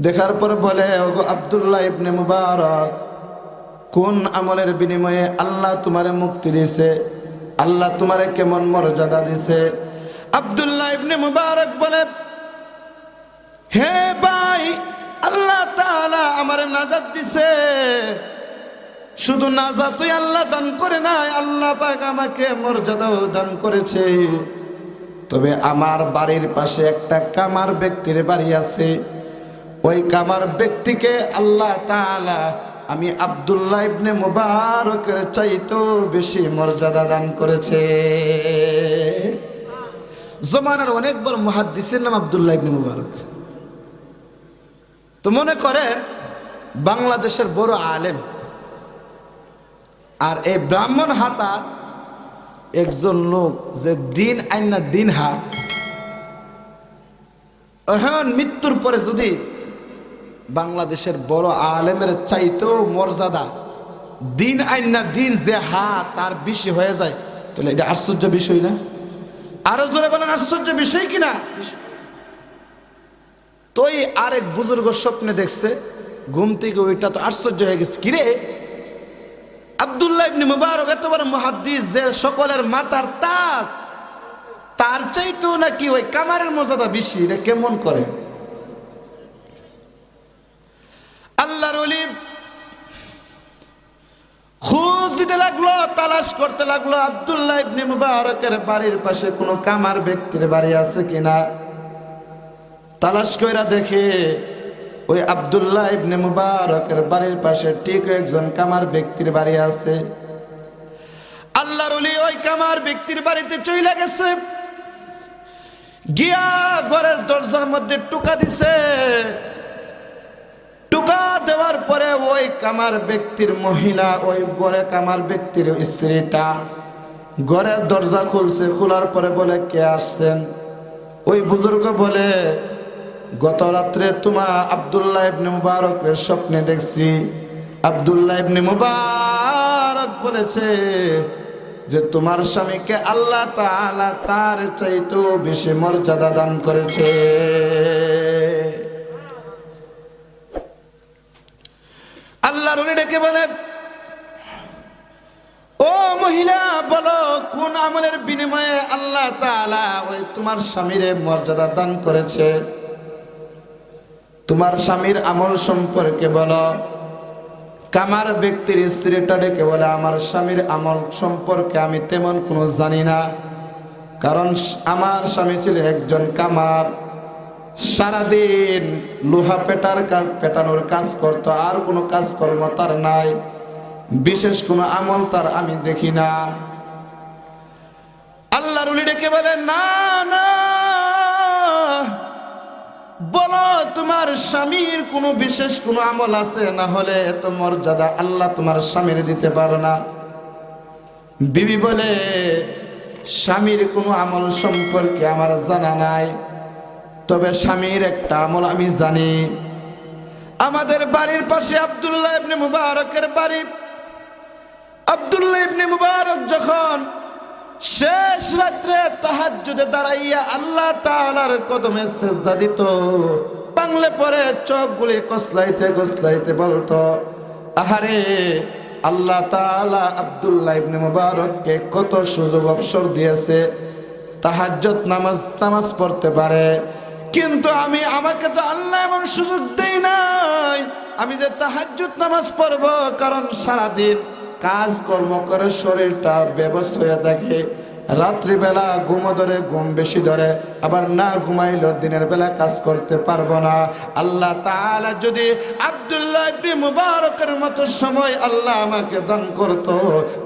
দেখার পর বলে, ওগো আব্দুল্লাহ ইবনে মুবারক, কোন আমলের বিনিময়ে আল্লাহ তোমারে মুক্তি দিয়েছে, আল্লাহ তোমারে কেমন মর্যাদা দিয়েছে? আব্দুল্লাহ ইবনে মুবারক বলে, হে ভাই, আল্লাহ তাআলা আমারে নাজাত দিয়েছে, শুধু নাজাতই আল্লাহ দান করে নাই, আল্লাহ পাক আমাকে মর্যাদাও দান করেছে। তবে আমার বাড়ির পাশে একটা কামার ব্যক্তির বাড়ি আছে, ওই কামার ব্যক্তিকে আল্লাহ তাআলা আমি আব্দুল্লাহ ইবনে মুবারকের চাইতেও বেশি মর্যাদা দান করেছে। জমানার অনেক বড় মুহাদ্দিসের নাম আব্দুল্লাহ ইবনে মুবারক। তো মনে করেন বাংলাদেশের বড় আলেম, আর এই ব্রাহ্মণ হাতার একজন লোক যে দিন আইনা দিন হাত, এখন মৃত্যুর পরে যদি বাংলাদেশের বড় আলেমের চাইতেও মর্যাদা দিন আইনা দিন যে হাত তার বেশি হয়ে যায়, তাহলে এটা আশ্চর্য বিষয় না? আরো জোরে বলেন, আশ্চর্য বিষয় কিনা? তো আরেক বুজুর্গ স্বপ্নে দেখছে, ঘুম থেকে ওইটা তো আশ্চর্য হয়ে গেছে, কিরে আব্দুল্লাহ ইবনে মুবারক এত বড় মুহাদ্দিস, যে সকলের মাথার তাজ, তার চাইতেও নাকি ওই কামারের মর্যাদা বেশি, এটা কেমন করে? আল্লাহর ওলি খোঁজ দিতে লাগলো, তালাশ করতে লাগলো আব্দুল্লাহ ইবনে মুবারকের বাড়ির পাশে কোনো কামার ব্যক্তির বাড়ি আছে কিনা। তালাশ কইরা দেখে ওই আব্দুল্লাহ ইবনে মুবারকের বাড়ির পাশে ঠিক একজন কামার ব্যক্তির বাড়ি আছে। আল্লাহর ওলি ওই কামার ব্যক্তির বাড়িতে চইলা গেছে, গিয়া ঘরের দরজার মধ্যে টুকা দিছে। টুকা দেওয়ার পরে ওই কামার ব্যক্তির মহিলা, ওই ঘরে কামার ব্যক্তির স্ত্রীটা ঘরের দরজা খুলছে। খোলার পরে বলে, কে আসছেন? ওই বুজুর্গ বলে, গত রাত্রে তোমার আব্দুল্লাহ ইবনে মুবারকের স্বপ্নে দেখছি। আব্দুল্লাহ ইবনে মুবারক বলেছে যে তোমার স্বামীকে আল্লাহ তাআলা তার চাইতেও বেশি মর্যাদা দান করেছে। আল্লাহর ওলি ডেকে বলে, ও মহিলা বলো, কোন আমলের বিনিময়ে আল্লাহ তাআলা ওই তোমার স্বামীর মর্যাদা দান করেছে? তোমার স্বামীর আমল সম্পর্কে বলো। কামার ব্যক্তির স্ত্রীটা ডেকে বলে, আমার স্বামীর আমল সম্পর্কে আমি তেমন কোনো জানি না, কারণ আমার স্বামী ছিলেন একজন কামার। সারাদিন লোহা পেটানোর কাজ করতো, আর কোনো কাজকর্ম তার নাই, বিশেষ কোনো আমল তার আমি দেখি না। আল্লাহর ওলি ডেকে বলে, না না, বলো তোমার স্বামীর কোনো বিশেষ কোনো আমল আছে, না হলে এত মর্যাদা আল্লাহ তোমার স্বামীর দিতে পারে না। বিবি বলে, স্বামীর কোনো আমল সম্পর্কে আমার জানা নাই, তবে স্বামীর একটা আমল আমি জানি। আমাদের বাড়ির পাশে আব্দুল্লাহ ইবনে মুবারকের বাড়ি। আব্দুল্লাহ ইবনে মুবারক যখন শেষ রাত্রে তাহাজ্জুদে দাঁড়াইয়া আল্লাহ তাআলার কদমে সিজদা দিত, বাংলে পরে চোখগুলি কসলাইতে কসলাইতে বলতো, আহারে আল্লাহ তাআলা আব্দুল্লাহ ইবনে মুবারককে কত সুযোগ অবসর দিয়েছে, তাহাজ্জুদ নামাজ পড়তে পারে, কিন্তু আমাকে তো আল্লাহ এমন সুযোগ দেই নাই আমি যে তাহাজ্জুদ নামাজ পড়বো, কারণ সারাদিন কাজ কর্ম করে শরীরটা বেবস হয়ে থাকে, রাত্রিবেলা ঘুম বেশি ধরে, আবার না ঘুমাইলে দিনের বেলা কাজ করতে পারবো না। আল্লাহ তাআলা যদি আব্দুল্লাহ ইবনে মুবারকের মতো সময় আল্লাহ আমাকে দান করত,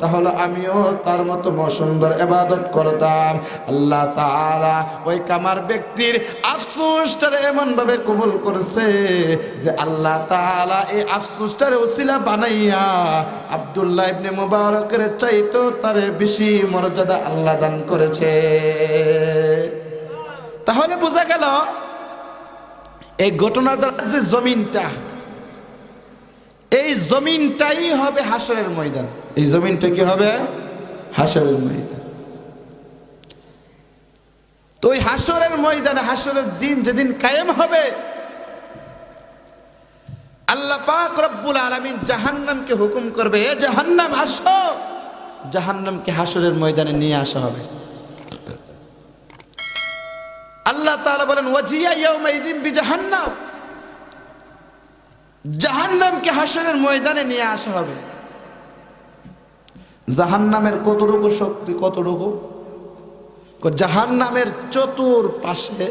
তাহলে আমিও তার মতো সুন্দর ইবাদত করতাম। আল্লাহ তাআলা ওই কামার ব্যক্তির আফসোসটারে এমন ভাবে কবুল করেছে যে আল্লাহ তাআলা এই আফসোসটারে ওসিলা বানাইয়া আব্দুল্লাহ ইবনে মুবারকের চাইতো তার বেশি মর্যাদা আল্লাহ দান করেছে। তাহলে বোঝা গেল এই ঘটনার দ্বারা যে জমিনটা, এই জমিনটাই হবে হাসরের ময়দান। এই জমিনটা কি হবে? হাসরের ময়দান। তো ওই হাসরের ময়দানে, হাসরের দিন যেদিন কায়েম হবে, আল্লাহ পাক রব্বুল আলামিন জাহান্নামকে হুকুম করবে, এ জাহান্নাম আসো। জাহান্নামকে হাসরের ময়দানে নিয়ে আসা হবে। আল্লাহ তাআলা বলেন, ওয়াজিয়া ইয়াউমাইযিন বিজাহান্নাম, জাহান্নামকে হাসরের ময়দানে নিয়ে আসা হবে। জাহান্নামের কতটুকু শক্তি, কতটুকু? জাহান্নামের চতুর্পাশে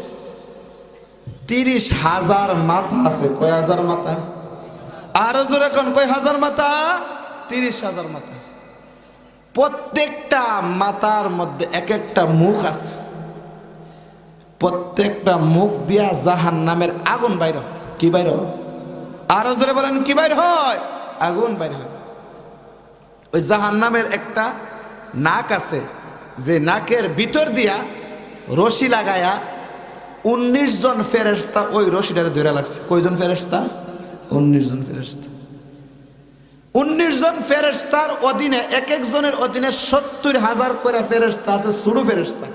30,000 মাথা আছে। কয় হাজার মাথা? আরো জোরে কোন, কয় হাজার মাথা? 30,000 মাথা আছে। প্রত্যেকটা মাথার মধ্যে এক একটা মুখ আছে। প্রত্যেকটা মুখ দিয়া জাহান্নামের আগুন বাইর হয়। কি বাইর হয়? আরো জোরে বলেন, কি বাইর হয়? আগুন বাইর হয়। ওই জাহান্নামের একটা নাক আছে, যে নাকের ভিতর দিয়া রশি লাগায়া 19 জন ফেরেশতা ওই রশিটারে ধরে লাগছে। কয়জন ফেরেশতা? 19 জন ফেরেশতা। 19 জন ফেরেশতার অধীনে, এক একজনের অধীনে 70,000 করে ফেরেশতা আছে, সুডু ফেরেশতা।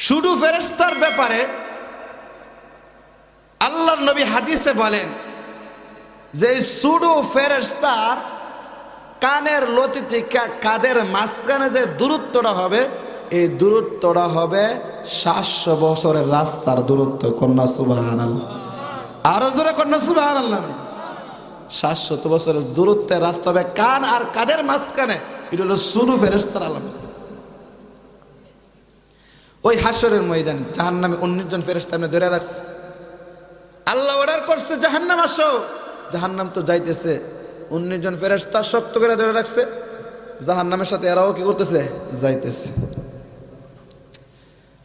সুডু ফেরেশতার ব্যাপারে আল্লাহর নবী হাদিসে বলেন যে সুডু ফেরেশতার কানের লতি থেকে কাদের মাঝখানে যে দূরত্বটা হবে, এই দূরত্বটা হবে 700 বছরের রাস্তার দূরত্ব। কন্যা সুবহানাল্লাহ। আরো জোরে কন্যা সুবহানাল্লাহ। 700 বছরের দূরত্বের রাস্তা হবে কান আর কাদের মাঝখানে। এটা হলো সুডু ফেরেশতার আলাম। ওই হাসরের ময়দানে জাহান্নামে 19 জন ফেরেশতা এমনি ধরে রাখছে। আল্লাহ অর্ডার করছে, জাহান্নাম আসো। জাহান্নাম তো যাইতেছে, 19 জন ফেরেশতা শক্ত করে ধরে রাখছে। জাহান্নামের সাথে এরাও কি করতেছে? যাইতেছে।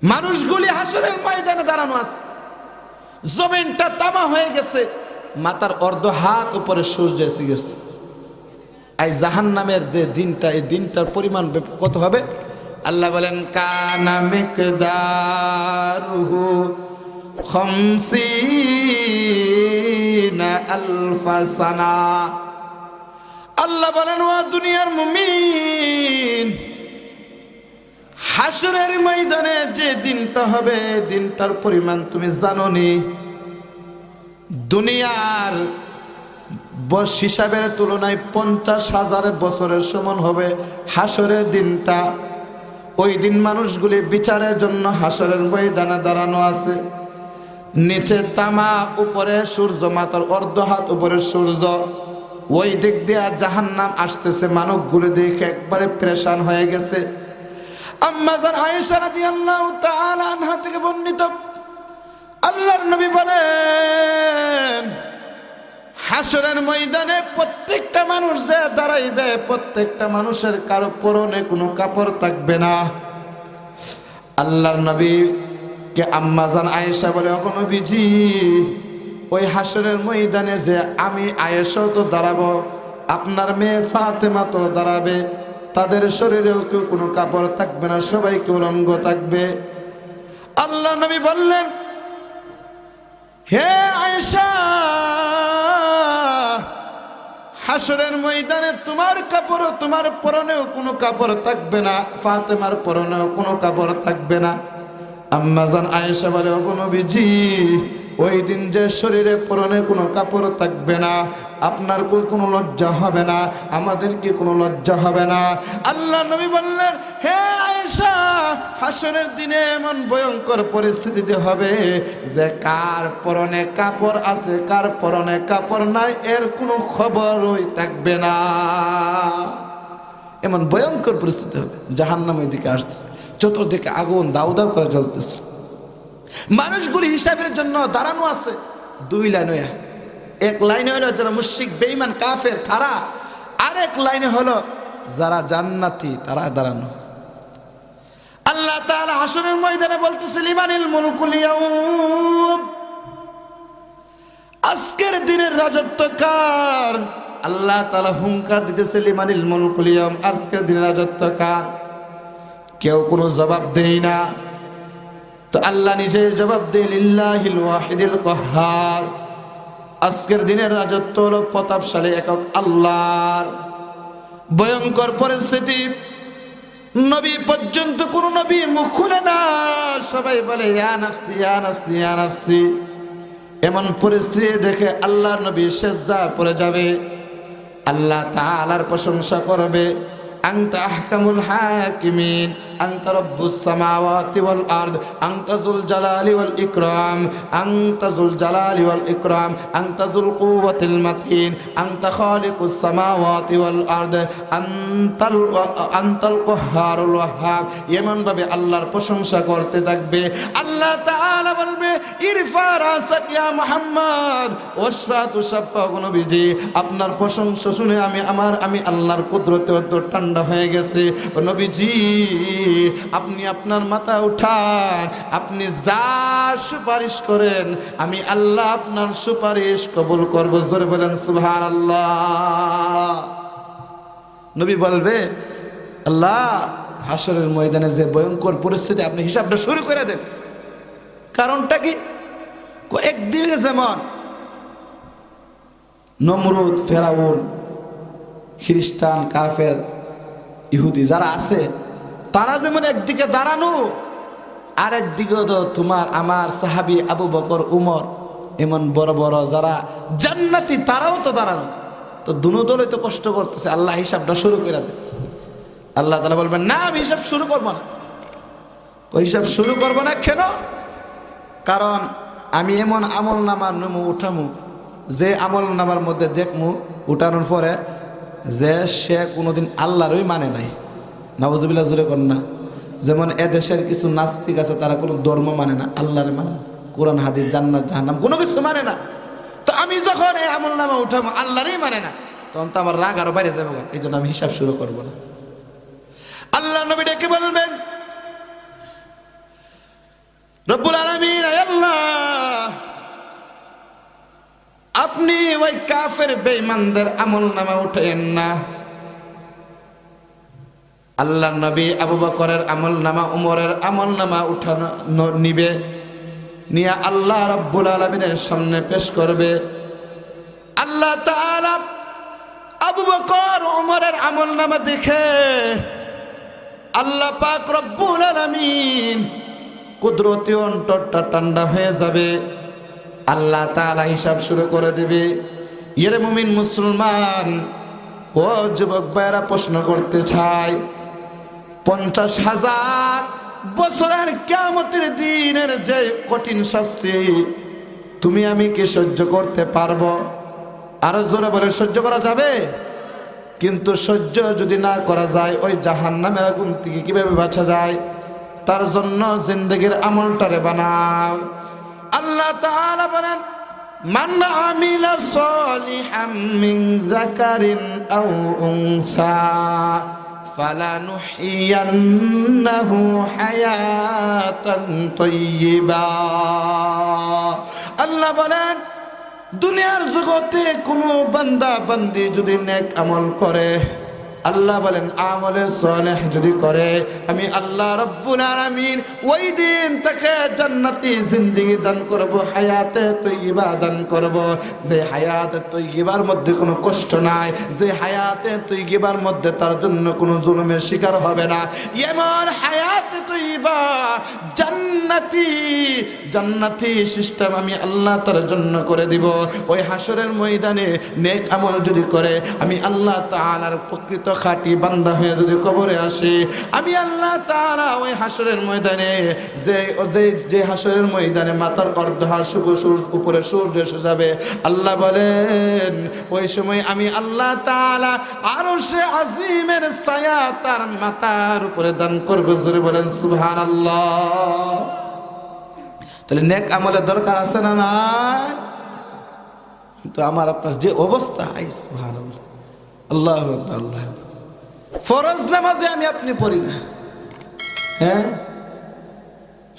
মানুষগুলি হাসরের ময়দানে দাঁড়ানো আছে, জমিনটা তামা হয়ে গেছে, মাথার অর্ধ হাত উপরে সূর্য এসে গেছে। এই জাহান্নামের যে দিনটা, এই দিনটার পরিমাণ কত হবে? আল্লাহ বলেন, কানা মিকদারুহু 50 আলফা সানা। আল্লাহ বলেন, ও দুনিয়ার মুমিন, হাসরের ময়দানে যে দিনটা হবে, দিনটার পরিমাণ তুমি জানো নি? দুনিয়ার হিসাবের তুলনায় 50,000 বছরের সমান হবে হাসরের দিনটা। ওই দিন মানুষগুলি বিচারের জন্য হাসরের ময়দানে দাঁড়ানো আছে। নিচে তামা, উপরে সূর্য, মাথার অর্ধ হাত উপরে সূর্য। ওই দিক দিয়ে জাহান্নাম আসতেছে, মানুষগুলো দেখে একবারে পেরেশান হয়ে গেছে। আম্মা জান আয়েশা রাদিয়াল্লাহু তাআলা আনহা থেকে বর্ণিত, আল্লাহর নবী বলেন, হাসরের ময়দানে প্রত্যেকটা মানুষ যে দাঁড়াইবে, প্রত্যেকটা মানুষের কারো পরনে কোনো কাপড় থাকবে না। আল্লাহর নবী কে আম্মা জান আয়েশা বলে, ও নবীজি, ওই হাসরের ময়দানে যে আমি আয়েশা তো দাঁড়াবো, আপনার মেয়ে ফাতেমা তো দাঁড়াবে, তাদের শরীরেও কেউ কোনো কাপড় থাকবে না, সবাইকে উলঙ্গ থাকবে। আল্লাহ নবী বললেন, হে আয়েশা, হাসরের ময়দানে তোমার কাপড়, তোমার পরনেও কোনো কাপড় থাকবে না, ফাতেমার পরনেও কোনো কাপড় থাকবে না। আম্মা জান আয়েশা বলে, ও নবীজি, ওই দিন যে শরীরে পরনে কোনো কাপড় থাকবে না, আপনার কোনো লজ্জা হবে না, আমাদের কি কোনো লজ্জা হবে না? আল্লাহ নবী বললেন, হে আয়েশা, হাসরের দিনে এমন ভয়ঙ্কর পরিস্থিতিতে হবে যে কার পরনে কাপড় আছে, কার পরনে কাপড় নাই, এর কোনো খবরই থাকবে না। এমন ভয়ঙ্কর পরিস্থিতি হবে। জাহান্নাম ওই দিকে আসছে, চতুর্দিকে আগুন দাউ দাউ করে জ্বলতেছে। মানুষগুলি হিসাবের জন্য দাঁড়ানো আছে 2 লাইন হইয়া। এক লাইনে হলো যারা মুশরিক, বেঈমান, কাফের তারা, আরেক লাইনে হলো যারা জান্নাতি তারা দাঁড়ানো। আল্লাহ তাআলা হাসরের ময়দানে বলতেছে, লিমানিল মুলকুল ইয়াউম, আজকের দিনের রাজত্ব কার? আল্লাহ তাআলা হুঙ্কার দিতেছে, লিমানিল মুলকুল ইয়াউম, আজকের দিনের রাজত্ব কার? কেউ কোনো জবাব দেয় না। তো আল্লাহ নিজে জবাব দেয়, লিল্লাহিল ওয়াহিদিল কাহ্হার, আজকের দিনের রাজত্ব হলো প্রতাপশালী একক আল্লাহর। ভয়ঙ্কর পরিস্থিতি, নবী পর্যন্ত কোন নবী মুখ খুলে না, সবাই বলে ইয়া নাফসি ইয়া নাফসি ইয়া নাফসি। এমন পরিস্থিতি দেখে আল্লাহর নবী সিজদা পড়ে যাবে, আল্লাহ তাআলার প্রশংসা করবে, আনতা আহকামুল হাকিমিন, আনতা রব্বুস সামাওয়াতি ওয়াল আরদ, আনতা যুল জালালি ওয়াল ইকরাম, আনতা যুল জালালি ওয়াল ইকরাম, আনতা যুল কুওয়াতিল মাতিন, আনতা খালিকুস সামাওয়াতি ওয়াল আরদ, আনতাল কাহ্হারুল ওয়াহ্হাব। এমন ভাবে আল্লাহর প্রশংসা করতে থাকবে। আল্লাহ তাআলা বলবে, ইরফা রাসাক ইয়া মুহাম্মদ ওয়াশফা তুশাফা। নবীজি, আপনার প্রশংসা শুনে আমি আল্লাহর কুদরতে অত ঠান্ডা হয়ে গেছে। নবীজি, আপনি আপনার মাথা উঠান, আপনি যা সুপারিশ করেন আমি আল্লাহ আপনার সুপারিশ কবুল করব। জোরে বলেন সুবহানাল্লাহ। নবী বলবে, আল্লাহ, হাসরের ময়দানে যে ভয়ঙ্কর পরিস্থিতি, আপনি হিসাবটা শুরু করে দেন। কারণটা কি? একদিকে যেমন নমরুদ, ফেরাউন, খ্রিস্টান, কাফের, ইহুদি যারা আছে, তারা যেমন একদিকে দাঁড়ানো, আর একদিকে তো তোমার আমার সাহাবী আবু বকর, উমর, এমন বড় বড় যারা জান্নাতি, তারাও তো দাঁড়ানো। তো দুনো দলে তো কষ্ট করতেছে। আল্লাহ হিসাবটা শুরু করে দেন। আল্লাহ তাআলা বলবেন, না, আমি হিসাব শুরু করবো না। ওই হিসাব শুরু করবো না কেন? কারণ আমি এমন আমল নামার নমু উঠামু, যে আমল নামার মধ্যে দেখমু উঠানোর পরে যে সে কোনোদিন আল্লাহরই মানে নাই। নাউজুবিল্লাহ, জোরে কর না। যেমন এদেশের কিছু নাস্তিক আছে, তারা কোনো ধর্ম মানে না, আল্লাহরে মানে না, কোরআন হাদিস, জান্নাত জাহান্নাম কোনো কিছু মানে না। তো আমি যখন এই আমল নামা উঠাবো আল্লাহরই মানে না, তখন তো আমার রাগ আরো বাইরে যাবো। এই জন্য আমি হিসাব শুরু করবো না। আল্লাহ নবী ডেকে বলবেন, রব্বুল আলামিন, আল্লাহ, আপনি ওই কাফের বেঈমানদের আমল নামা উঠেন না। আল্লাহ নবী আবু বকরের আমল নামা, উমরের আমল নামা উঠানো নিবে, নিয়ে আল্লাহ রাব্বুল আলামিনের সামনে পেশ করবে। আল্লাহ তাআলা আবু বকর, উমরের আমল নামা দেখে আল্লাহ পাক রব্বুল আলামিন কুদরতি অন্তরটা ঠান্ডা হয়ে যাবে। আল্লাহ তাআলা হিসাব শুরু করে দিবে। এরে মুমিন মুসলমান, ও যুবক ভাইরা প্রশ্ন করতে চাই, 50,000 বছরের কিয়ামতের দিনের যে কঠিন শাস্তি তুমি আমি কি সহ্য করতে পারবো? আরো জোরে বলে, সহ্য করা যাবে? কিন্তু সহ্য যদি না করা যায়, ওই জাহান্নামের আগুন থেকে কিভাবে বাঁচা যায়, তার জন্য জিন্দেগির আমলটারে বানাও। আল্লাহ তাআলা বলেন, মান আমিলা সলিহাম মিন যাকারিন আও উনসা ফালানুহইয়ান্নাহু হায়াতান তাইয়্যিবা। আল্লাহ বলেন, দুনিয়ার জগতে কোনো বান্দা বান্দি যদি নেক আমল করে, আল্লাহ বলেন আমলে সালেহ যদি করে, আমি আল্লাহ রাব্বুল আলামিন ওই দিন তাকে জান্নাতি জিন্দেগি দান করব, হায়াতে তৈয়্যিবা দান করব। যে হায়াতে তৈয়্যিবার মধ্যে কোনো কষ্ট নাই, যে হায়াতে তৈয়্যিবার মধ্যে তার জন্য কোনো জুলুমের শিকার হবে না, এমন হায়াতে তৈয়্যিবা জান্নাতি সিস্টেম আমি আল্লাহ তার জন্য করে দিব। ওই হাসরের ময়দানে নেক আমল যদি করে, আমি আল্লাহ তাআলার প্রকৃত খাঁটি বান্দা হয়ে যদি কবরে আসে, আমি আল্লাহ তাআলা ওই হাসরের ময়দানে যে হাসরের ময়দানে মাথার অর্ধহাস উপরে সূর্য এসে যাবে, আল্লাহ বলেন ওই সময় আমি আল্লাহ তাআলা আরশে আজিমের ছায়া তার মাথার উপরে দান করব। জোরে বলেন সুবহানাল্লাহ। তাহলে নেক আমলের দরকার আছে না নাই? তো আমার আপনার যে অবস্থা, সুবহানাল্লাহ, আল্লাহু আকবার, আল্লাহ। ফরজ নামাজে আমি আপনি পড়ি না, হ্যাঁ,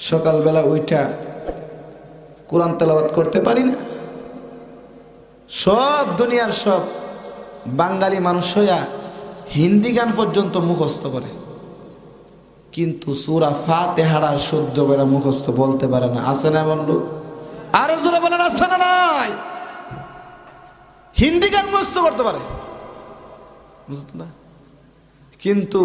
সকালবেলা উঠা কোরআন তেলাওয়াত করতে পারি না। সব দুনিয়ার সব বাঙালি মানুষ হইয়া হিন্দি গান পর্যন্ত মুখস্থ করে, কিন্তু সূরা ফাতিহার শুদ্ধ করে মুখস্থ বলতে পারে না। আছে না এমন লোক? আরো জোরে বলেন, আছে না নাই? হিন্দি গান মুখস্থ করতে পারে, বুঝতে না, কিন্তু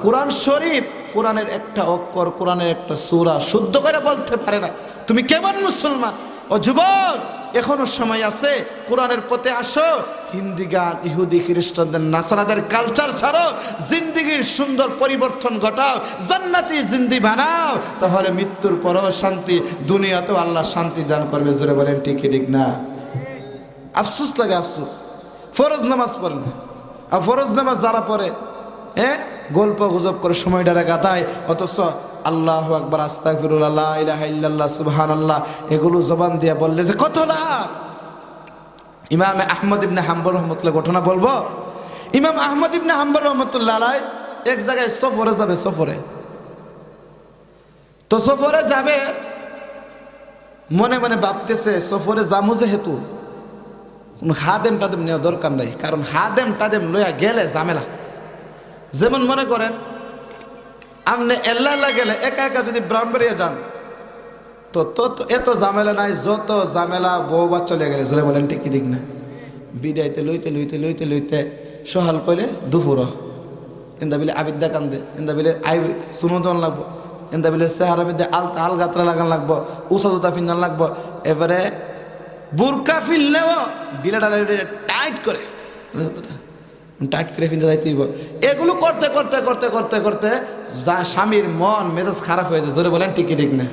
কোরআন শরীফ, কোরআনের একটা অক্ষর, কোরআনের একটা সূরা শুদ্ধ করে বলতে পারে না। তুমি কেমন মুসলমান? ও যুবক, এখনো সময় আছে, কোরআনের পথে আসো। হিন্দি গান, ইহুদি খ্রিস্টানদের নাসারাদের কালচার ছাড়ো, জিন্দেগির সুন্দর পরিবর্তন ঘটাও, জান্নাতি জিন্দি বানাও, তাহলে মৃত্যুর পরও শান্তি, দুনিয়াতেও আল্লাহ শান্তি দান করবে। জোরে বলেন ঠিক ঠিক না? আফসোস লাগে, আফসোস, ফরজ নামাজ পড়ে না। আর ফরজ নামাজ যারা পড়ে, হ্যাঁ, গল্প গুজব করে সময়টারে কাটায়, অথচ আল্লাহু আকবার, আস্তাগফিরুল্লাহ, লা ইলাহা ইল্লাল্লাহ, সুবহানাল্লাহ এগুলো জবান দিয়ে বললে যে কত লাভ। ইমাম আহমদ ইবনে হাম্বল রহমতুল্লাহ ঘটনা বলবো। ইমাম আহমদ ইবনে হাম্বল রহমতুল্লাহ আলাইহি এক জায়গায় সফরে যাবে, সফরে তো সফরে যাবে, মনে মনে ভাবতেছে সফরে যামু যেহেতু কোনো হাদেম টাদেম নেওয়া দরকার নাই, কারণ হাদেম টাদেম লইয়া গেলে ঝামেলা। যেমন মনে করেন আপনি এল্লা গেলে একা একা যদি ব্রাহ্মণবাড়িয়া যান, তো এত ঝামেলা নাই, যত ঝামেলা বউ বাচ্চা লিয়ে গেলে। জোরে বলেন ঠিক ঠিক না? বিদায়তে লইতে লইতে লইতে লইতে সহাল কইলে দুপুর, এন্দা বিলে আবিদ্যা কান্দে, এন্দা বিলে আই সুনদন লাগবো, এন্দা বিলে চেহারা বিদ্যা আল গাতরা লাগান লাগবো, উষা জুতা ফিন্দান লাগবো, এবারে বুরকা ফিরলেও ডিলাটা টাইট করে ফিনতে যাইতে হইব। এগুলো করতে করতে করতে করতে করতে যা স্বামীর মন মেজাজ খারাপ হয়ে যায়। জোরে বলেন ঠিক ঠিক না?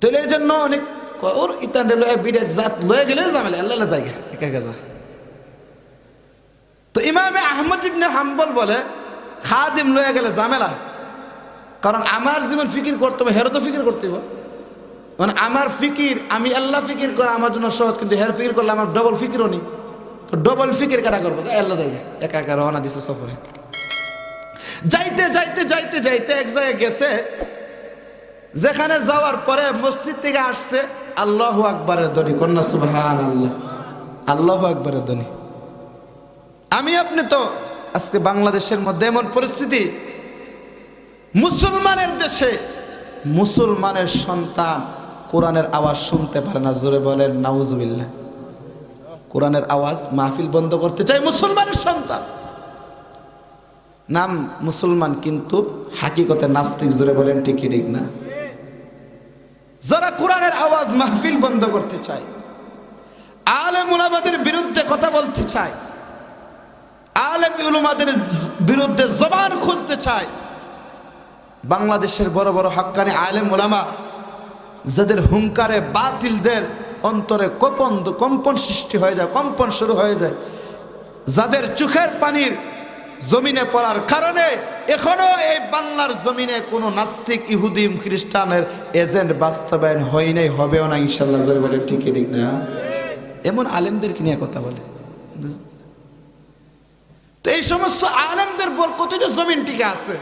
তাহলে এই জন্য অনেক ওর ইতান্ডে লয়ে বিড়ে জাত লয়ে গেলে ঝামেলা, আল্লাহ জায়গা একা একা যা। তো ইমামে আহমদ ইবনে হাম্বল বলে খাদিম লয়ে গেলে ঝামেলা, কারণ আমার জীবন ফিকির করতে হবে, হেরো তো ফিকির করতে হবে। মানে আমার ফিকির, আমি আল্লাহ ফিকির করা আমার জন্য সহজ, কিন্তু হের ফিকির করলে আমার ডবল ফিকিরও নেই। তো ডবল ফিকির কাটা করবো, আল্লাহ জায়গা একা একা রওনা দিছে সফরে। যাইতে যাইতে যাইতে যাইতে এক জায়গায় গেছে, যেখানে যাওয়ার পরে মসজিদ থেকে আসছে আল্লাহু আকবারের ধ্বনি, কন্যা সুবহানাল্লাহ, আল্লাহু আকবারের ধ্বনি। আমি আপনি তো আজকে বাংলাদেশের মধ্যে এমন পরিস্থিতি, মুসলমানের দেশে মুসলমানের সন্তান কোরআনের আওয়াজ শুনতে পারে না। জোরে বলেন নাউজুবিল্লাহ। কোরআনের আওয়াজ মাহফিল বন্ধ করতে চাই মুসলমানের সন্তান, নাম মুসলমান কিন্তু হাকিকতে নাস্তিক। জোরে বলেন ঠিক ঠিক না? যারা কোরআনের আওয়াজ মাহফিল বন্ধ করতে চায়, আলেম উলামাদের বিরুদ্ধে কথা বলতে চায়, আলেম উলামাদের বিরুদ্ধে জবান খুলতে চায়। বাংলাদেশের বড় বড় হাক্কানি আলেম উলামা যাদের হুঙ্কারে বাতিলদের অন্তরে কম্পন সৃষ্টি হয়ে যায়, কম্পন শুরু হয়ে যায়, যাদের চোখের পানির জমিনে পড়ার কারণে এখনো এই বাংলার জমিনে কোনো নাস্তিক ইহুদি খ্রিস্টানের এজেন্ট বাস্তবায়ন হয় নাই, হবেও না ইনশাল্লাহ। বলে ঠিক ঠিক না? এমন আলেমদেরকে নিয়ে কথা বলে। তো এই সমস্ত আলেমদের বরকতে জমিন টিকে আছে,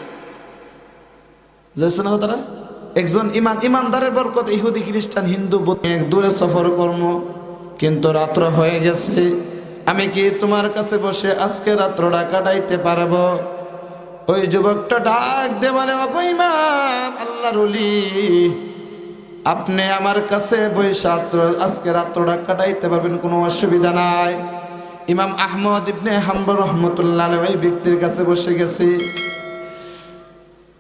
যাচ্ছে না তারা। একজন ইমানদারের বরকত ইহুদি খ্রিস্টান হিন্দু দূরে সফর কর্ম, কিন্তু রাত্র হয়ে গেছে, আমি কি তোমার কাছে বসে আজকে রাত্রটা কাটাইতে পারবো? ওই যুবকটা ডাক দে বলে, ওগো ইমাম, আল্লাহর ওলি, আপনি আমার কাছে বসে আজকে রাত্রটা কাটাইতে পারবেন, কোনো অসুবিধা নাই। ইমাম আহমদ ইবনে হাম্বল রহমতুল্লাহ আলাইহি ওই ব্যক্তির কাছে বসে গেছি।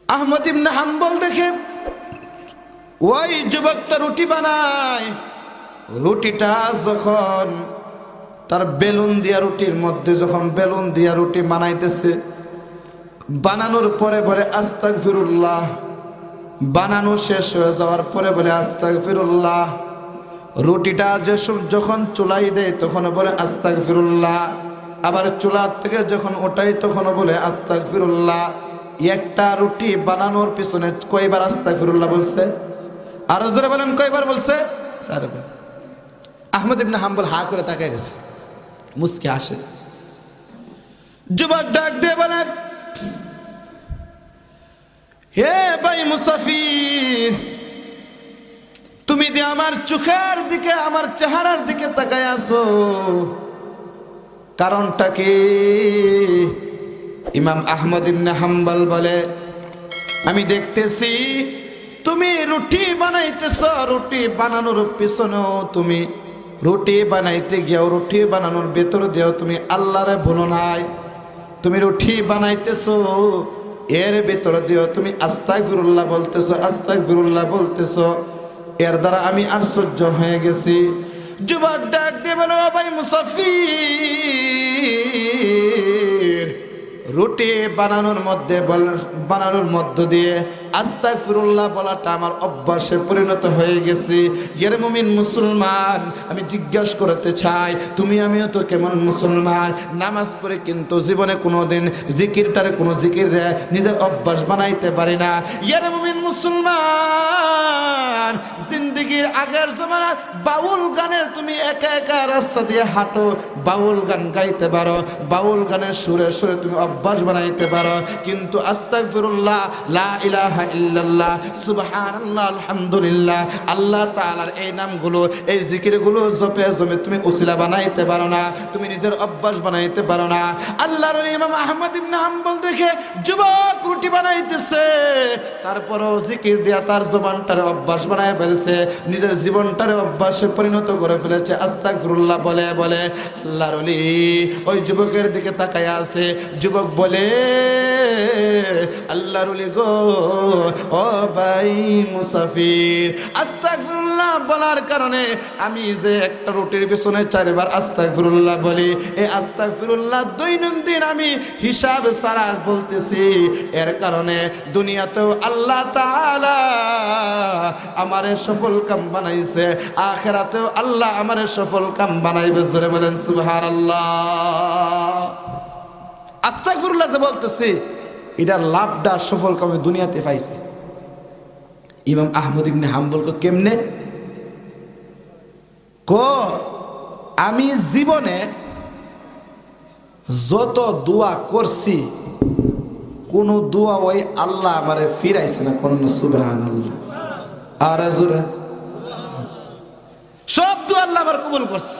আহমদ ইবনে হাম্বল দেখে ওই যুবকটা রুটি বানায়। রুটিটা যখন তার বেলুন দিয়া রুটির মধ্যে যখন বেলুন দিয়া রুটি বানাইতেছে, বানানোর পরে বলে আস্তাগফিরুল্লাহ, বানানো শেষ হয়ে যাওয়ার পরে বলে আস্তাগফিরুল্লাহ। রুটিটা যখন চুলাই দেয় তখন বলে আস্তাগফিরুল্লাহ, আবার চুলা থেকে যখন ওঠাই তখন বলে আস্তাগফিরুল্লাহ। একটা রুটি বানানোর পিছনে কয়বার আস্তাগফিরুল্লাহ বলছে? আরো জোরে বলেন, কয়বার বলছে? 4 বার। আহমদ ইবনে হাম্বল হা করে তাকায় রয়েছে, মুস্কি আসে। যুবক ডাক দিয়ে বলে, হে ভাই মুসাফির, তুমি যে আমার চোখের দিকে, আমার চেহারার দিকে তাকায় আছো, কারণটা কি? ইমাম আহমদ ইবনে হাম্বল বলে, আমি দেখতেছি তুমি রুটি বানাইতেছ, রুটি বানানোর পিছনেও তুমি রুটি বানাইতে গিয়েও রুটি বানানোর ভেতর দিয়েও তুমি আল্লাহরে ভুলো নাই। তুমি রুটি বানাইতেছো, এর ভেতর দিয়েও তুমি আস্তাগফিরুল্লাহ বলতেছো, আস্তাগফিরুল্লাহ বলতেছো। এর দ্বারা আমি আশ্চর্য হয়ে গেছি। যুবক ডাক দিয়ে বলো, ভাই মুসাফির, রুটি বানানোর মধ্য দিয়ে আস্তাগফিরুল্লাহ বলাটা আমার অভ্যাসে পরিণত হয়ে গেছে। এর মুমিন মুসলমান, আমি জিজ্ঞাসা করতে চাই, তুমি আমিও তো কেমন মুসলমান, নামাজ পড়ে কিন্তু জীবনে কোনোদিন জিকিরটারে কোনো জিকির নিজের অভ্যাস বানাইতে পারি না। এর মুমিন মুসলমান, জিন্দেগির আগের জমানা বাউল গানের তুমি একা একা রাস্তা দিয়ে হাঁটো, বাউল গান গাইতে পারো, বাউল গানের সুরে সুরে তুমি অভ্যাস বানাইতে পারো, কিন্তু আস্তাগফিরুল্লাহ, লা ইলাহা ইল্লাল্লাহ, সুবহানাল্লাহ, আলহামদুলিল্লাহ, আল্লাহ তাআলার এই নামগুলো, এই জিকিরগুলো জপে জমে তুমি উসিলা বানাইতে পারো না, তুমি নিজের অভ্যাস বানাইতে পারো না। আল্লাহর ইমাম আহমদ ইবনে হাম্বল দেখে যুবক রুটি বানাইতেছে, তারপরও জিকির দিয়া তার জবানটারে অভ্যাস বানায় ফেলছে, নিজের জীবনটারে অভ্যাসে পরিণত করে ফেলেছে। আস্তাগফিরুল্লাহ বলে বলে আল্লাহর ওলি ওই যুবকের দিকে তাকায় আছে। যুবক বলে, আল্লাহর ওলি গো, ও ভাই মুসাফির, আস্তাগফিরুল্লাহ বলার কারণে আমি যে একটা রুটির পিছনে 4 বার আস্তাগফিরুল্লাহ বলি, এই আস্তাগফিরুল্লাহ দৈনন্দিন আমি হিসাব ছাড়া বলতেছি। এর কারণে দুনিয়াতেও আল্লাহ তাআলা আমারে সফল কাম বানাইছে, আখিরাতেও আল্লাহ আমারে সফল কাম বানাইবে। জোরে বলেন সুবহানাল্লাহ। আস্তাগফিরুল্লাহ যে বলতেছি, এটার লাভটা সফল কামে দুনিয়াতে পাইছে। ইমাম আহমদ ইবনে হাম্বল কেমনে আমি জীবনে যত দোয়া করছি, কোন দোয়া ওই আল্লাহ আমারে ফিরাইছে না। কোন সুবহানাল্লাহ। আর জোরে, সব দোয়া আল্লাহ আমার কবুল করছে।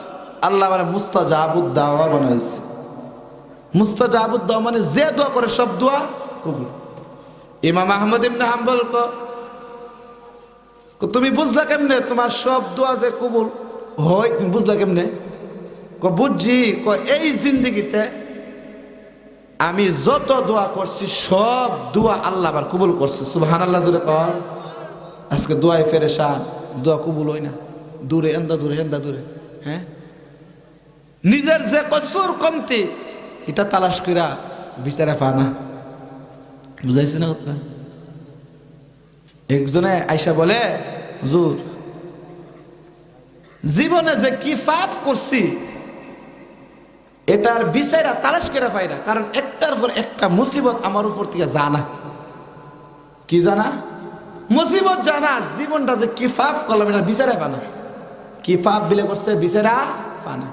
আল্লাহ আমার মুস্তাজাবুদ দাওয়া বানাইছে। মুস্তাজাবুদ দাওয়া মানে যে দোয়া করে সব দোয়া কবুল। ইমাম আহমদ ইবনে হাম্বল তুমি বুঝলা কেমনে তোমার সব দোয়া যে কবুল হয়? তুমি বুঝলা কেমনে? বুঝছি, এই জিন্দেগিতে আমি যত দোয়া করছি সব দোয়া আল্লাহ আবার কবুল করছে। সুবহানাল্লাহ জোরে কর। আজকে দোয়ায় ফেরেশান, দোয়া কবুল হয় না, দূরে এন্দা দূরে এন্দা দূরে। হ্যাঁ, নিজের যে কসুর কমতি এটা তালাশ কইরা বিচারে পানা। বুঝাইছে না কথা? একজনে আইসা বলে, হুজুর জীবনে যে কি পাপ করছি এটার বিচারা তালাশ করে পাই না, কারণ একটার পর একটা মুসিবত আমার উপর থেকে জানা। কি জানা? মুসিবত জানা। জীবনটা যে কি পাপ করলাম এটার বিচারে পানা, কি পাপ বিলে করছে বিচারা পানা।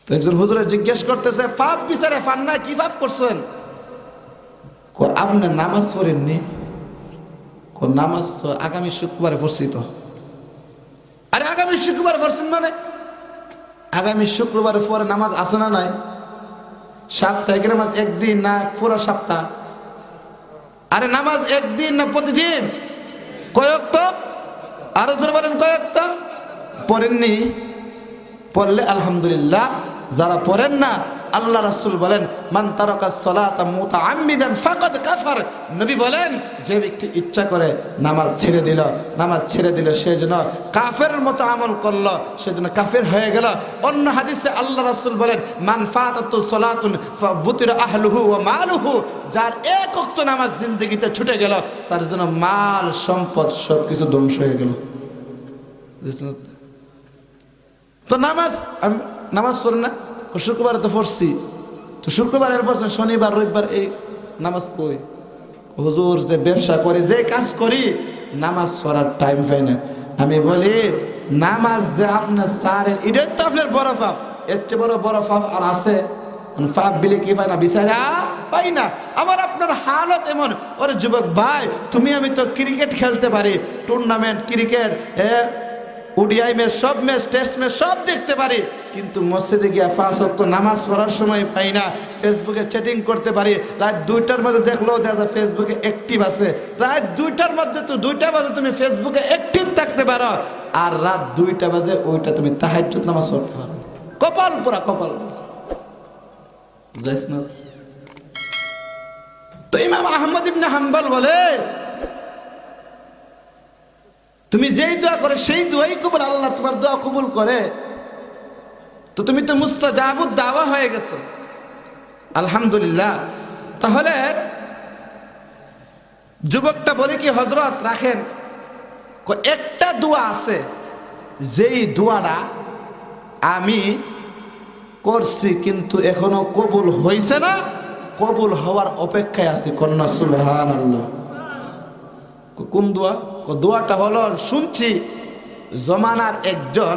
তো একজন হুজুরে জিজ্ঞেস করতেছে, পাপ বিচারে পান না, কি পাপ করছেন? আপনি নামাজ পড়েননি? নামাজ তো আগামী শুক্রবারে পড়ছি। তো আরে আগামী শুক্রবার পড়ছেন মানে? আগামী শুক্রবারে পরে নামাজ আছে না নাই? সাপ্তাহিক নামাজ একদিন না পুরো সপ্তাহ? আরে নামাজ একদিন না প্রতিদিন? কয়েক তো আরো জোরে বলেন, কয়েক তো পড়েননি? পড়লে আলহামদুলিল্লাহ। যারা পড়েন না, আল্লাহ রাসূল বলেন, মান তারাকাস সালাতা মুতাআম্মিদান ফাকাদ কাফার। নবী বলেন, যে ব্যক্তি ইচ্ছা করে নামাজ ছেড়ে দিল সে যেন কাফেরের মতো আমল করলো, সে যেন কাফের হয়ে গেল। অন্য হাদিসে আল্লাহ রাসূল বলেন, মান ফাতাতু সালাতুন ফাবুতিরা আহলুহু ওয়া মালুহু। যার এক ওয়াক্ত নামাজ জিন্দেগিতে ছুটে গেল, তার জন্য মাল সম্পদ সবকিছু ধ্বংস হয়ে গেল। তো নামাজ পড়েন না? শুক্রবারে তো পড়ছি। তো শুক্রবারের পর শনিবার রবিবার এই নামাজ কই? হুজুর যে ব্যবসা করি, যে কাজ করি, নামাজ পড়ার টাইম পাই না। আমি বলি, নামাজ যে আপনার সারের, এটাই তো আপনার বড় পাপ। এর চেয়ে বড় পাপ আর আছে? পাপ বিলে কি পাই না, বিচারা পাই না। আমার আপনার হালত এমন। ওরে যুবক ভাই, তুমি আমি তো ক্রিকেট খেলতে পারি, টুর্নামেন্ট ক্রিকেট, ওডিআই ম্যাচ, সব ম্যাচ, টেস্ট ম্যাচ সব দেখতে পারি, কিন্তু মসজিদে গিয়া 5 ওয়াক্ত নামাজ পড়ার সময় পাই না। ফেসবুকে চ্যাটিং করতে পারি, রাত 2টার মধ্যে দেখলেও দেখা যায় ফেসবুকে অ্যাক্টিভ আছে। রাত 2টার মধ্যে তো 2টা বাজে তুমি ফেসবুকে অ্যাক্টিভ থাকতে পারো, আর রাত 2টা বাজে ওইটা তুমি তাহাজ্জুদ নামাজ পড়তে পারো। কপাল পুরা কপাল। বুঝাইছ না? তো ইমাম আহমদ ইবনে হাম্বল বলে, তুমি যেই দোয়া করে সেই দোয়াই কবুল, আল্লাহ তোমার দোয়া কবুল করে। তো তুমি তো মুস্তাজাবুদ দাওয়া হয়ে গেছো, আলহামদুলিল্লাহ। তাহলে যুবকটা বলে কি, হযরত রাখেন, একটা দোয়া আছে যেই দোয়াটা আমি করছি কিন্তু এখনো কবুল হইছে না, কবুল হওয়ার অপেক্ষায় আছি। কন্যা সুবহানাল্লাহ। কোন দোয়া? দোয়াটা হলো, শুনছি জমানার একজন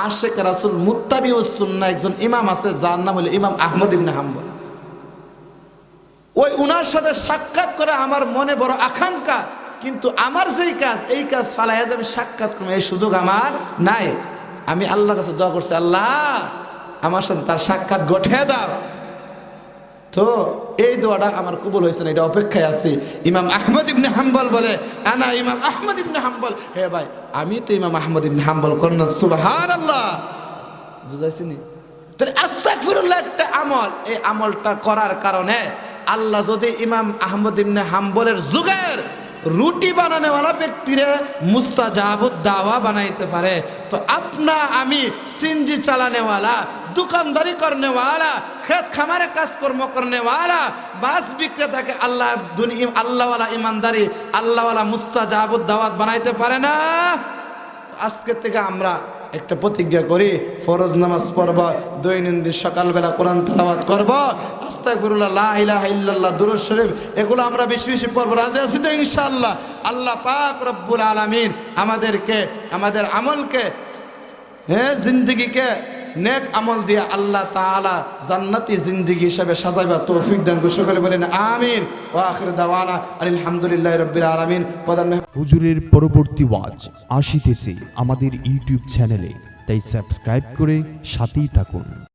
আশেক রাসূল মুত্তাবিউস সুন্নাহ একজন ইমাম আছে, যার নাম হলো ইমাম আহমদ ইবনে হাম্বল। ওই উনার সাথে সাক্ষাৎ করে আমার মনে বড় আকাঙ্ক্ষা, কিন্তু আমার যেই কাজ, এই কাজ ফালাইয়া যে আমি সাক্ষাৎ করব এই সুযোগ আমার নাই। আমি আল্লাহর কাছে দোয়া করছি, আল্লাহ আমার সাথে তার সাক্ষাৎ ঘটিয়ে দাও। তো এই দোয়াটা আমার কবুল হয়েছে না, এটা অপেক্ষায় আছি। ইমাম আহমদ ইবনে হাম্বল বলে, আনা ইমাম আহমদ ইবনে হাম্বল। হে ভাই, আমি তো ইমাম আহমদ ইবনে হাম্বল। করুন সুবহানাল্লাহ। বুঝাইছি নি? তাহলে আস্তাগফিরুল্লাহ একটা আমল, এই আমলটা করার কারণে আল্লাহ যদি ইমাম আহমদ ইবনে হাম্বলের যুগের রুটি বানানোওয়ালা ব্যক্তিরে মুস্তাজাবুদ দাওয়া বানাইতে পারে, তো আপনা আমি সিনজি চালানেওয়ালা, दुकानदारी करने वाला, खेत खामारे काजकर्म करने वाला, बास विक्रेताके अल्लाह दुनिया अल्लाह वाला ईमानदारी अल्लाह वाला मुस्ताजाबुद दावत बनाइते पारे ना। तो आजके থেকে আমরা একটা প্রতিজ্ঞা করি, ফরজ নামাজ পড়ব, দৈনন্দিন সকালবেলা কোরআন তেলাওয়াত করব, আস্তাগফিরুল্লাহ, লা ইলাহা ইল্লাল্লাহ, দুরূদ শরীফ, এগুলো আমরা বেশি বেশি পড়ব। রাজি আছি তো ইনশাআল্লাহ? আল্লাহ পাক রব্বুল আলামিন আমাদেরকে, আমাদের আমলকে, জিন্দেগিকে নেক আমল দিয়ে আল্লাহ তাআলা জান্নাতি জিন্দেগি হিসেবে সাজাইবা তৌফিক দান করুন। সকলে বলেন আমিন। ওয়া আখিরু দাওয়ানা আলহামদুলিল্লাহি রাব্বিল আলামিন। হুজুরের পরবর্তী ওয়াজ আসিতেছে আমাদের ইউটিউব চ্যানেলে, তাই সাবস্ক্রাইব করে সাথেই থাকুন।